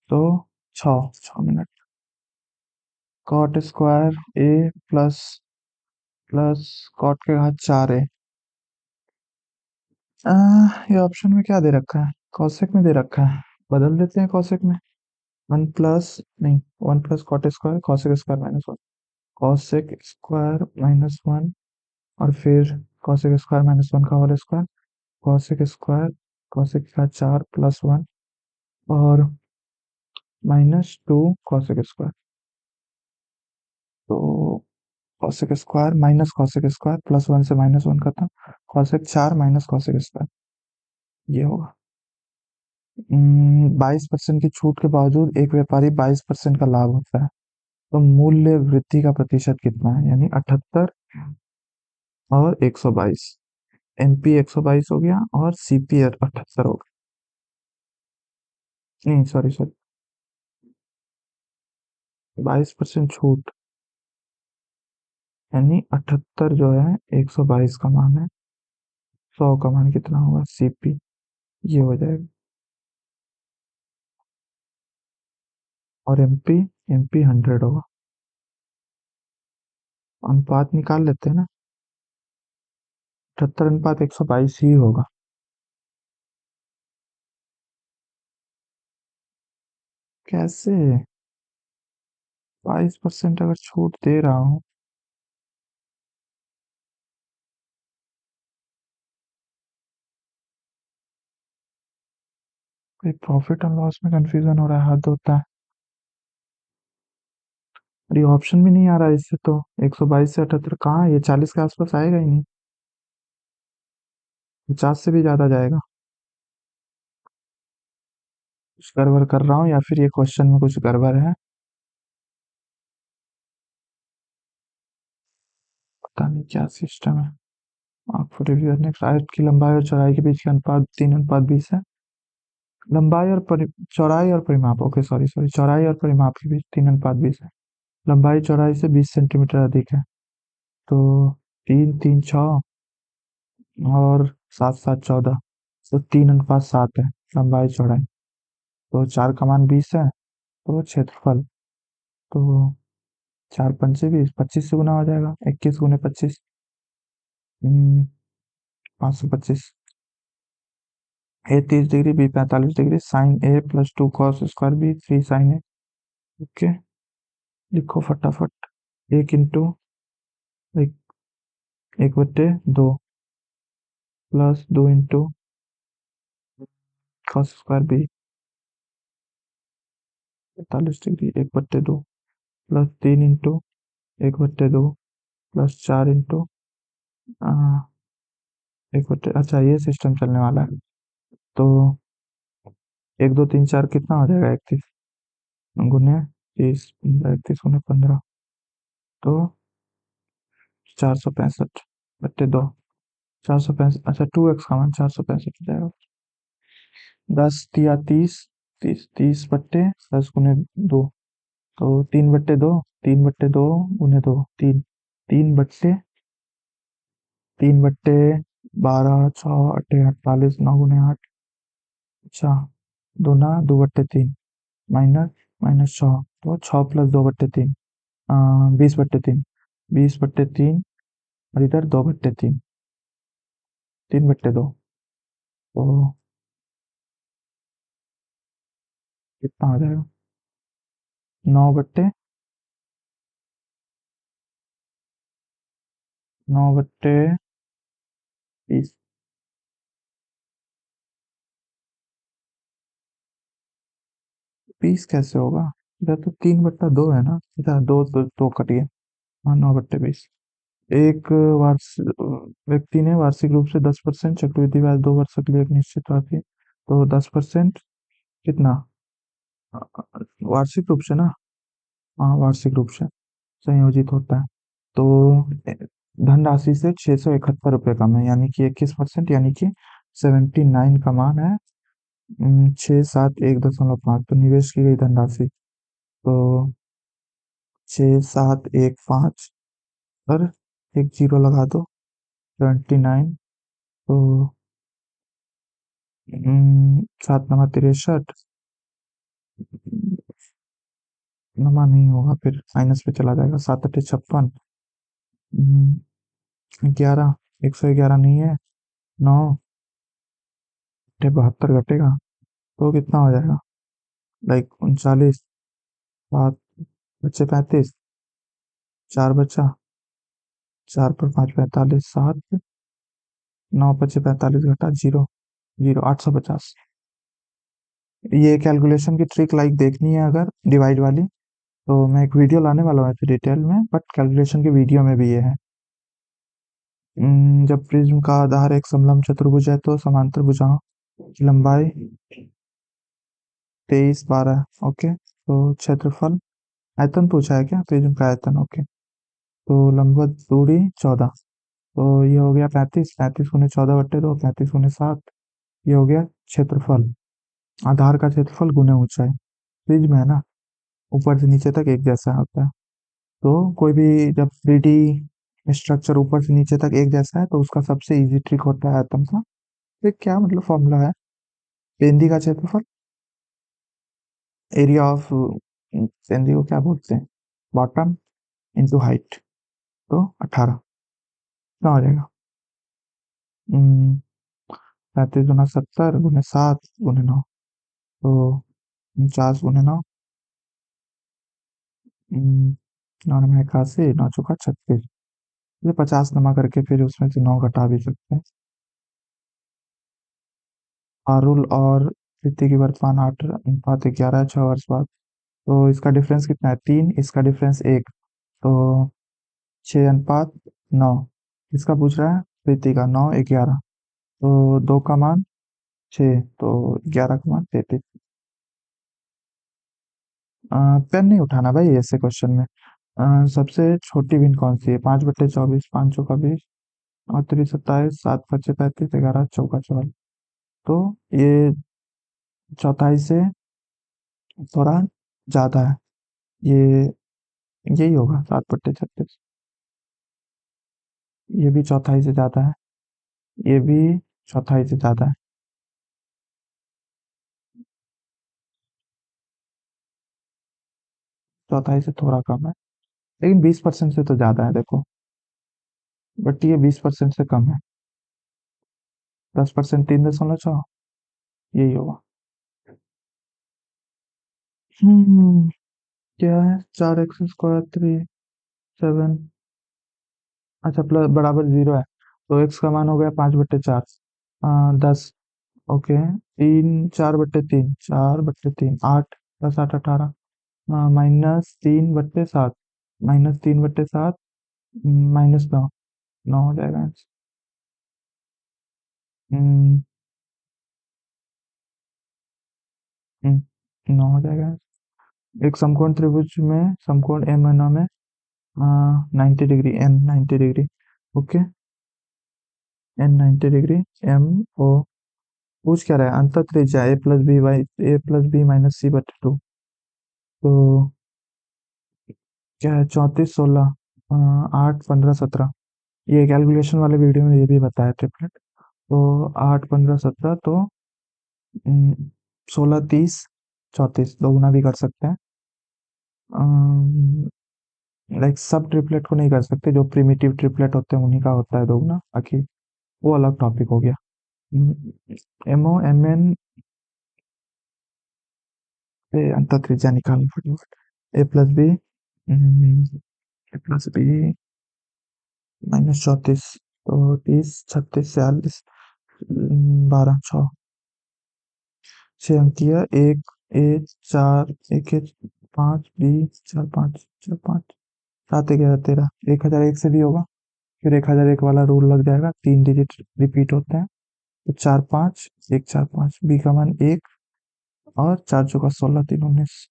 तो 6 6 मिनट। कॉट स्क्वायर ए प्लस प्लस कॉट के घात 4 है। ये ऑप्शन में क्या दे रखा है, कॉसेक में दे रखा है, बदल देते हैं कॉसेक में। वन प्लस नहीं, 1 plus cot square cosec square -1, cosec square -1, और फिर कॉसेक स्क्वायर -1 का whole square, cosec square cosec का 4 + 1, और -2 कॉसेक स्क्वायर। तो cosec square minus cosec square, +1 से -1 खत्म, कॉसेक 4 माइनस कॉसेक स्क्वायर, ये होगा। 22% की छूट के बावजूद एक व्यापारी 22% का लाभ होता है, तो मूल्य वृद्धि का प्रतिशत कितना है, यानी 78 और 122। एमपी 122 हो गया और सीपी 78 हो गया। नहीं, सॉरी सॉरी, 22% छूट, यानी 78 जो है 122 का मान है, 100 का मान कितना होगा, सीपी, ये हो जाएगा। और एमपी एमपी 100 होगा। अनुपात निकाल लेते हैं ना, 78 × 122 ही होगा। कैसे, 22% अगर छूट दे रहा हूँ, कोई प्रॉफिट एंड लॉस में कंफ्यूजन हो रहा है, हद होता है। और ये ऑप्शन भी नहीं आ रहा है इससे, तो 122 से 78 कहाँ है, ये 40 के आसपास आएगा ही नहीं, 50 से भी ज्यादा जाएगा। कुछ गड़बड़ कर रहा हूँ या फिर ये क्वेश्चन में कुछ गड़बड़ है, पता नहीं क्या सिस्टम है। आपको रिव्यू नेक्स्ट, आयत की लंबाई और चौड़ाई के बीच का अनुपात 3:20 है। लंबाई और चौड़ाई और परिमाप, ओके सॉरी सॉरी, चौड़ाई और परिमाप के बीच 3:20 है। लंबाई चौड़ाई से 20 सेंटीमीटर अधिक है, तो 3 3 6 और 7 7 14, तो 3:7 है लंबाई चौड़ाई, तो 4 का मान 20 है, तो क्षेत्रफल, तो 4 × 5 = 20, 25 से गुना हो जाएगा, 21 × 25, 525। ए 30 डिग्री, बी 45 डिग्री, साइन ए +2 कॉस स्क्वायर बी 3 साइन ए। ओके, लिखो फटाफट। 1 × 1/2 +2 × कॉस स्क्वायर बी 45 डिग्री 1/2 +3 × 1/2 +4 अच्छा ये सिस्टम चलने वाला है, तो 1 2 3 4 कितना हो जाएगा, 31 गुने 30, 31 × 15, तो 465/2, 465, अच्छा 2x का मान 465 हो जाएगा। 10 × 30, 30 30 10 गुने 2, तो 3/2, 3/2 गुने 2, 3, 3/12, 6 8 48, 9 × 8, अच्छा, दूना 2/3, माइनस -6, तो 6 + 2/3, 20/3, 20/3, और इधर 2/3, 3/2, तो कितना हो जाएगा, 9/20। 20 कैसे होगा, इधर तो 3/2 है ना, इधर दो तो दो कट गया। हाँ, 9/20। एक व्यक्ति ने वार्षिक रूप से 10% चक्रवृद्धि ब्याज 2 वर्षों के लिए एक निश्चित राशि, तो 10% कितना, वार्षिक रूप से ना, हाँ वार्षिक रूप से, संयोजित होता है। तो धनराशि से 671 रुपये कम है, यानी कि 21%, यानी कि 79 का मान है। 6,701.5, तो निवेश की गई धनराशि तो 6,715 पर एक जीरो लगा दो, 79। तो 7 नमा 63, नमा नहीं होगा, फिर माइनस पे चला जाएगा। 7 अट्ठे 56, 11, 111 नहीं है। 9 अट्ठे 72 घटेगा, तो कितना हो जाएगा, लाइक 39। 7 बच्चे 35, 4 बचा, 4 पर 5 45, 7। 9 बचे 45 घटा जीरो, जीरो 850। ये कैलकुलेशन की ट्रिक लाइक देखनी है अगर डिवाइड वाली, तो मैं एक वीडियो लाने वाला हूँ ऐसे डिटेल में, बट कैलकुलेशन की वीडियो में भी ये है। जब प्रिज्म का आधार एक समलंब चतुर्भुज है तो समांतर भुजाओं की लंबाई 23 12, ओके। तो क्षेत्रफल, आयतन पूछा है क्या, प्रिज्म का आयतन, ओके। तो लंबवत दूरी 14, तो ये हो गया 35, 35 × 14 / 2, 35 × 7। ये हो गया क्षेत्रफल, आधार का क्षेत्रफल गुने ऊंचाई। प्रिज्म है ना, ऊपर से नीचे तक एक जैसा होता है। तो कोई भी जब 3D स्ट्रक्चर ऊपर से नीचे तक एक जैसा है तो उसका सबसे इजी ट्रिक होता है आयतन का। ये क्या मतलब फॉर्मूला है, पेंदी का क्षेत्रफल, एरिया ऑफ पेंदी को क्या बोलते हैं, बॉटम इंटू हाइट, तो 18 कितना हो जाएगा। 35 × 70 × 7 × 9, तो 49 × 9, 9 × 81, 9 × 4 = 36। ये 50 नमा करके फिर उसमें से 9 घटा भी सकते हैं। पारुल और प्रीति की वर्तमान 8:11 है, 6 वर्ष बाद। तो इसका डिफरेंस कितना है, 3, इसका डिफरेंस 1, तो 6:9। इसका पूछ रहा है प्रीति का, 9 11, तो 2 का मान 6, तो 11 का मान 33। पेन नहीं उठाना भाई ऐसे क्वेश्चन में। सबसे छोटी भिन्न कौन सी है, 5/24, 5 × 20, और 27, 7 × 35, 11 चौका 44। तो ये चौथाई से थोड़ा ज्यादा है, ये यही होगा 7/36। ये भी चौथाई से ज्यादा है, ये भी चौथाई से ज्यादा है। चौथाई से थोड़ा कम है, लेकिन 20% से तो ज्यादा है देखो, बट ये 20% से कम है। 10%, 3.6, यही होगा। हम्म क्या है, 4x² 3 7, अच्छा प्लस बराबर 0 है, तो x का मान हो गया 5/4, 10, ओके। 3 4/3, 4/3 8, 10 8 18, -3/7, -3/7, -9, 9 हो जाएगा। हम्म, 9 हो जाएगा। एक समकोण त्रिभुज में समकोण एम एन में 90 degree, N 90 degree, okay. N 90 degree, M O, पूछ क्या रहा है, अंतर त्रिज्या a+b/a+b-c/2, तो क्या है, 34 16, 8 15 17। ये कैलकुलेशन वाले वीडियो में ये भी बताया ट्रिपलेट। तो 8 15 17, तो 16 30 34, दोगुना भी कर सकते हैं। लाइक सब ट्रिपलेट को नहीं कर सकते, जो प्रिमिटिव ट्रिपलेट होते हैं उन्हीं का होता है दोगुना, बाकी वो अलग टॉपिक हो गया। एमओ एम एन पे अंतर त्रिज्या निकालना फटाफट। ए प्लस बी -34, तो 30 36 46, 12 6 अंकीय, एक ए 4 एक ए 5 बी 4 5 4 5 7 11 13, 1001 से भी होगा, फिर 1001 वाला रूल लग जाएगा, 3 डिजिट रिपीट होते हैं, तो 4 5 1 4 5, बी का मान 1, और 4 चौका 16 3 19।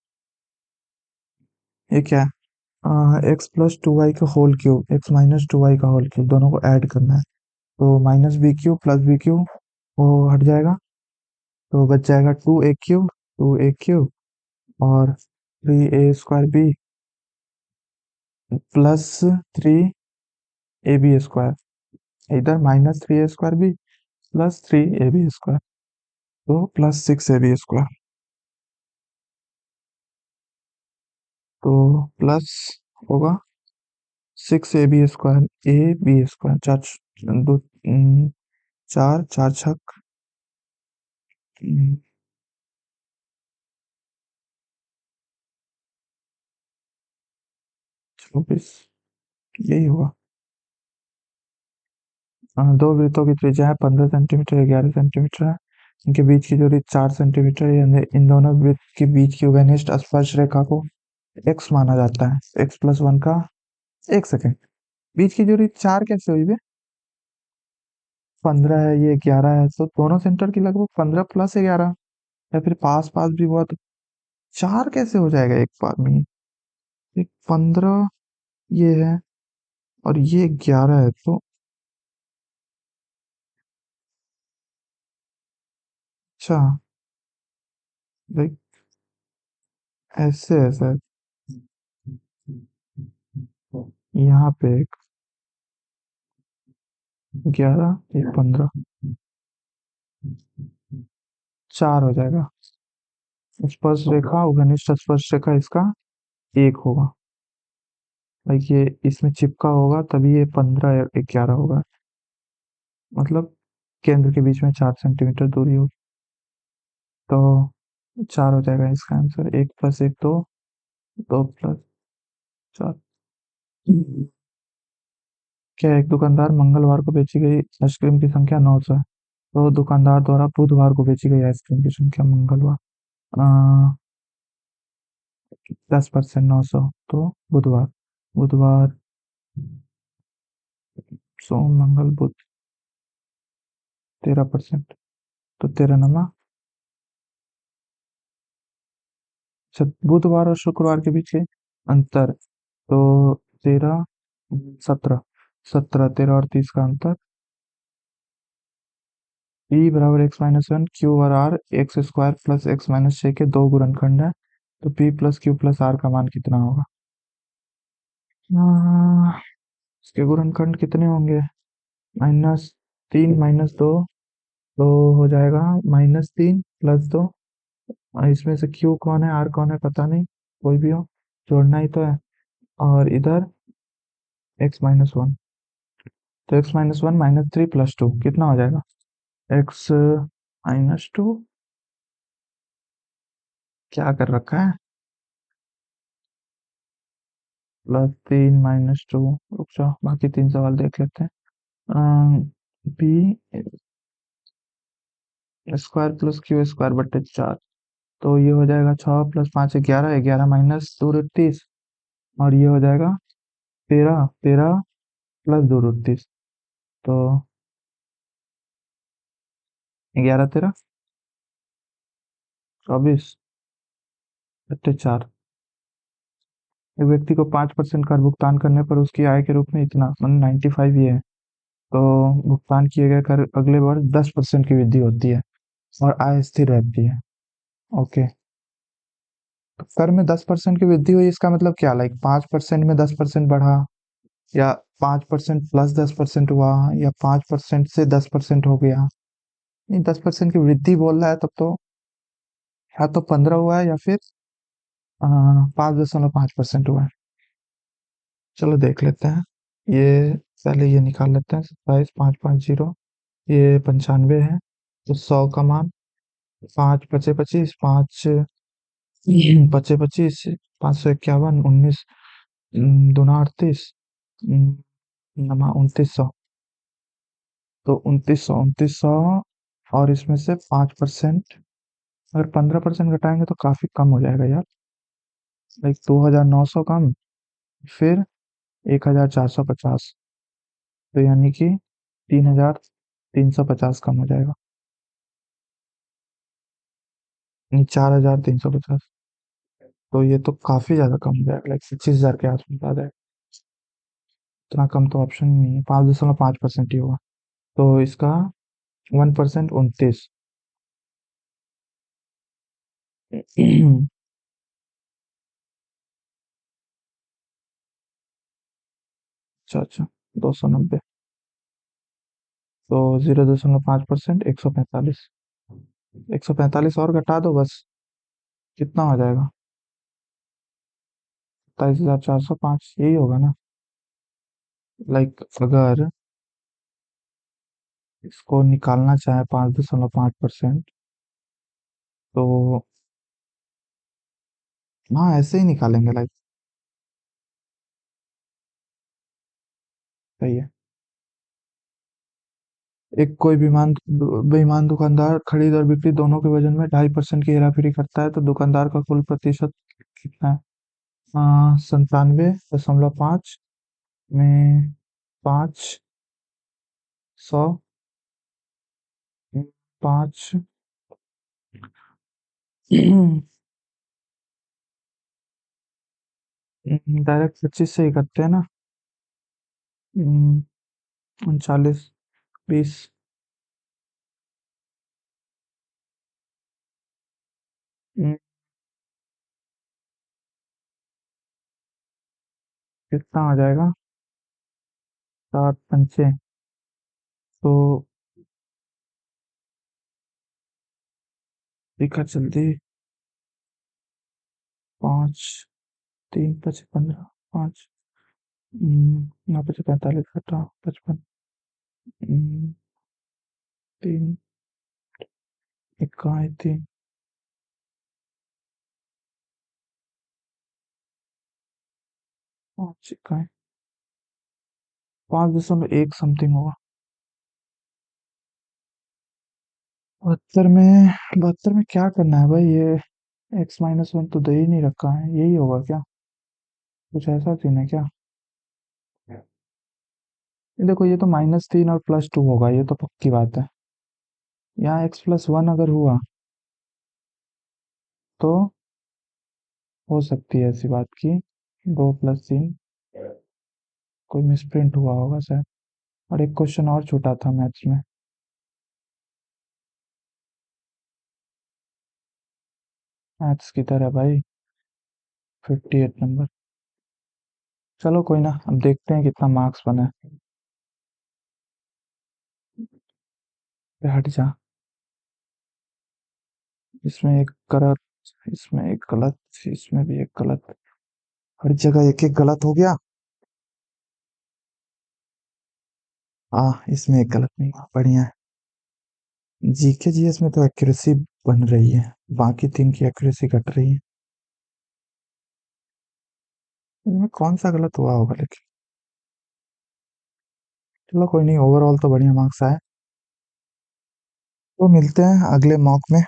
ये क्या है, एक्स प्लस टू वाई का whole cube X minus two Y का होल क्यूब दोनों को ऐड करना है। तो minus B cube plus B cube वो हट जाएगा। तो बच जाएगा टू ए क्यूब और three A square B plus three A B square. इधर minus three A square B plus three A B square, तो plus six A B square. तो प्लस होगा six A B square B square दो चार चार छक चौबीस, यही होगा। दो वृत्तों की त्रिज्या है 15 सेंटीमीटर 11 सेंटीमीटर है। इनके बीच की दूरी 4 सेंटीमीटर है। इन दोनों वृत्त के बीच की घनिष्ठ स्पर्श रेखा को एक्स माना जाता है। एक्स प्लस वन का एक सेकेंड, बीच की दूरी चार कैसे हुई बे? 15 है, ये 11 है, तो दोनों सेंटर की लगभग 15 प्लस 11, या फिर पास पास भी हुआ तो चार कैसे हो जाएगा एक बार में? एक 15 ये है और ये 11 है, तो अच्छा लाइक ऐसे ऐसे यहाँ पे एक 11 एक 15 चार हो जाएगा। स्पर्श रेखा घनिष्ठ स्पर्श रेखा इसका एक होगा। लाइक ये इसमें चिपका होगा तभी ये 15 या 11 होगा। मतलब केंद्र के बीच में 4 सेंटीमीटर दूरी होगी। तो चार हो जाएगा इसका आंसर। एक प्लस एक दो, दो प्लस चार। क्या एक दुकानदार मंगलवार को बेची गई आइसक्रीम की संख्या 900 है, तो दुकानदार द्वारा बुधवार को बेची गई आइसक्रीम की संख्या मंगलवार 10%, 900, तो बुधवार बुधवार सोम मंगल बुध 13%, तो 13 नमा। बुधवार और शुक्रवार के बीच के अंतर, तो 13 17, 17 13 और 30 का अंतर। P बराबर एक्स माइनस वन क्यू और R X square plus X minus छः के दो गुणनखंड है। तो P plus Q plus R का मान कितना होगा? आ, इसके गुणनखंड कितने होंगे? -3 - 2, तो हो जाएगा -3 + 2। और इसमें से क्यू कौन है आर कौन है पता नहीं, कोई भी हो जोड़ना ही तो है। और इधर x-1, तो x-1 -3 + 2 कितना हो जाएगा? x-2 क्या कर रखा है? +3 - 2, रुक जाओ बाकी तीन सवाल देख लेते हैं। B square plus Q square बट्टे 4, तो ये हो जाएगा 6 + 5 11, 11 - 2 = 30, और ये हो जाएगा 13, 13 + 2 = 30, तो 11 13 24 बट्टे 4। एक व्यक्ति को 5% कर भुगतान करने पर उसकी आय के रूप में इतना मतलब 95 ये है, तो भुगतान किए गए कर अगले वर्ष 10% की वृद्धि होती है और आय स्थिर रहती है। ओके, तो कर में 10% की वृद्धि हुई इसका मतलब क्या? लाइक 5% में 10% बढ़ा, या 5% + 10% हुआ, या 5% से 10% हो गया? नहीं, 10% की वृद्धि बोल रहा है तब तो या तो 15 हुआ है या फिर 5.5% हुआ है। चलो देख लेते हैं। ये पहले ये निकाल लेते हैं। 27 5 5 0, ये 95 है। तो 100 का मान 5 × 25 = 5 × 25 551 19 दूना 38 नमा 2900, तो 2900 और इसमें से 5%, अगर 15% घटाएंगे तो काफी कम हो जाएगा यार। लाइक 2900 कम, फिर 1450, तो यानी कि 3350 कम हो जाएगा। नहीं, 4350। तो ये तो काफी ज्यादा कम हो जाएगा, लाइक 25,000 के आसपास आ जाएगा। इतना कम तो ऑप्शन ही नहीं है, 5.5% ही होगा। तो इसका 1% 29। अच्छा अच्छा, 290। तो 0.5%, 145। 145 और घटा दो बस। कितना हो जाएगा? 27,405 यही होगा ना? लाइक अगर इसको निकालना चाहे 5.5%, तो हाँ ऐसे ही निकालेंगे, लाइक सही है। एक कोई बेईमान दुकानदार खरीद और बिक्री दोनों के वजन में 2.5% की हेराफेरी करता है, तो दुकानदार का कुल प्रतिशत कितना है? 97.5 में 500, 5, डायरेक्ट 25 से ही करते हैं ना। 39, 20। कितना आ जाएगा? 7 पंचे, तो लिखा जल्दी। 5, 3 5 15, 5, 9 5 45 घटा 55, 3 इक्का 3, 5 इक्का 5.1 समथिंग होगा। 72 में क्या करना है भाई? ये x-1 तो दे ही नहीं रखा है, यही होगा क्या? कुछ ऐसा सीन है क्या? ये देखो, ये तो -3 और +2 होगा, ये तो पक्की बात है। यहाँ x+1 अगर हुआ तो हो सकती है ऐसी बात की 2+3 कोई मिसप्रिंट हुआ होगा शायद। और एक क्वेश्चन और छूटा था मैथ्स में। मैथ्स की तरह भाई, 58 नंबर। चलो कोई ना, अब देखते हैं कितना मार्क्स बना है। पे हट जा। इसमें एक गलत, इसमें एक गलत, इसमें भी एक गलत। हर जगह एक एक गलत हो गया। इसमें एक गलत नहीं हुआ, बढ़िया है। जीके जीएस में तो एक्यूरेसी बन रही है, बाकी तीन की एक्यूरेसी घट रही है। इनमें कौन सा गलत हुआ होगा लेकिन? चलो कोई नहीं, ओवरऑल तो बढ़िया मार्क्स आए। तो मिलते हैं अगले मॉक में।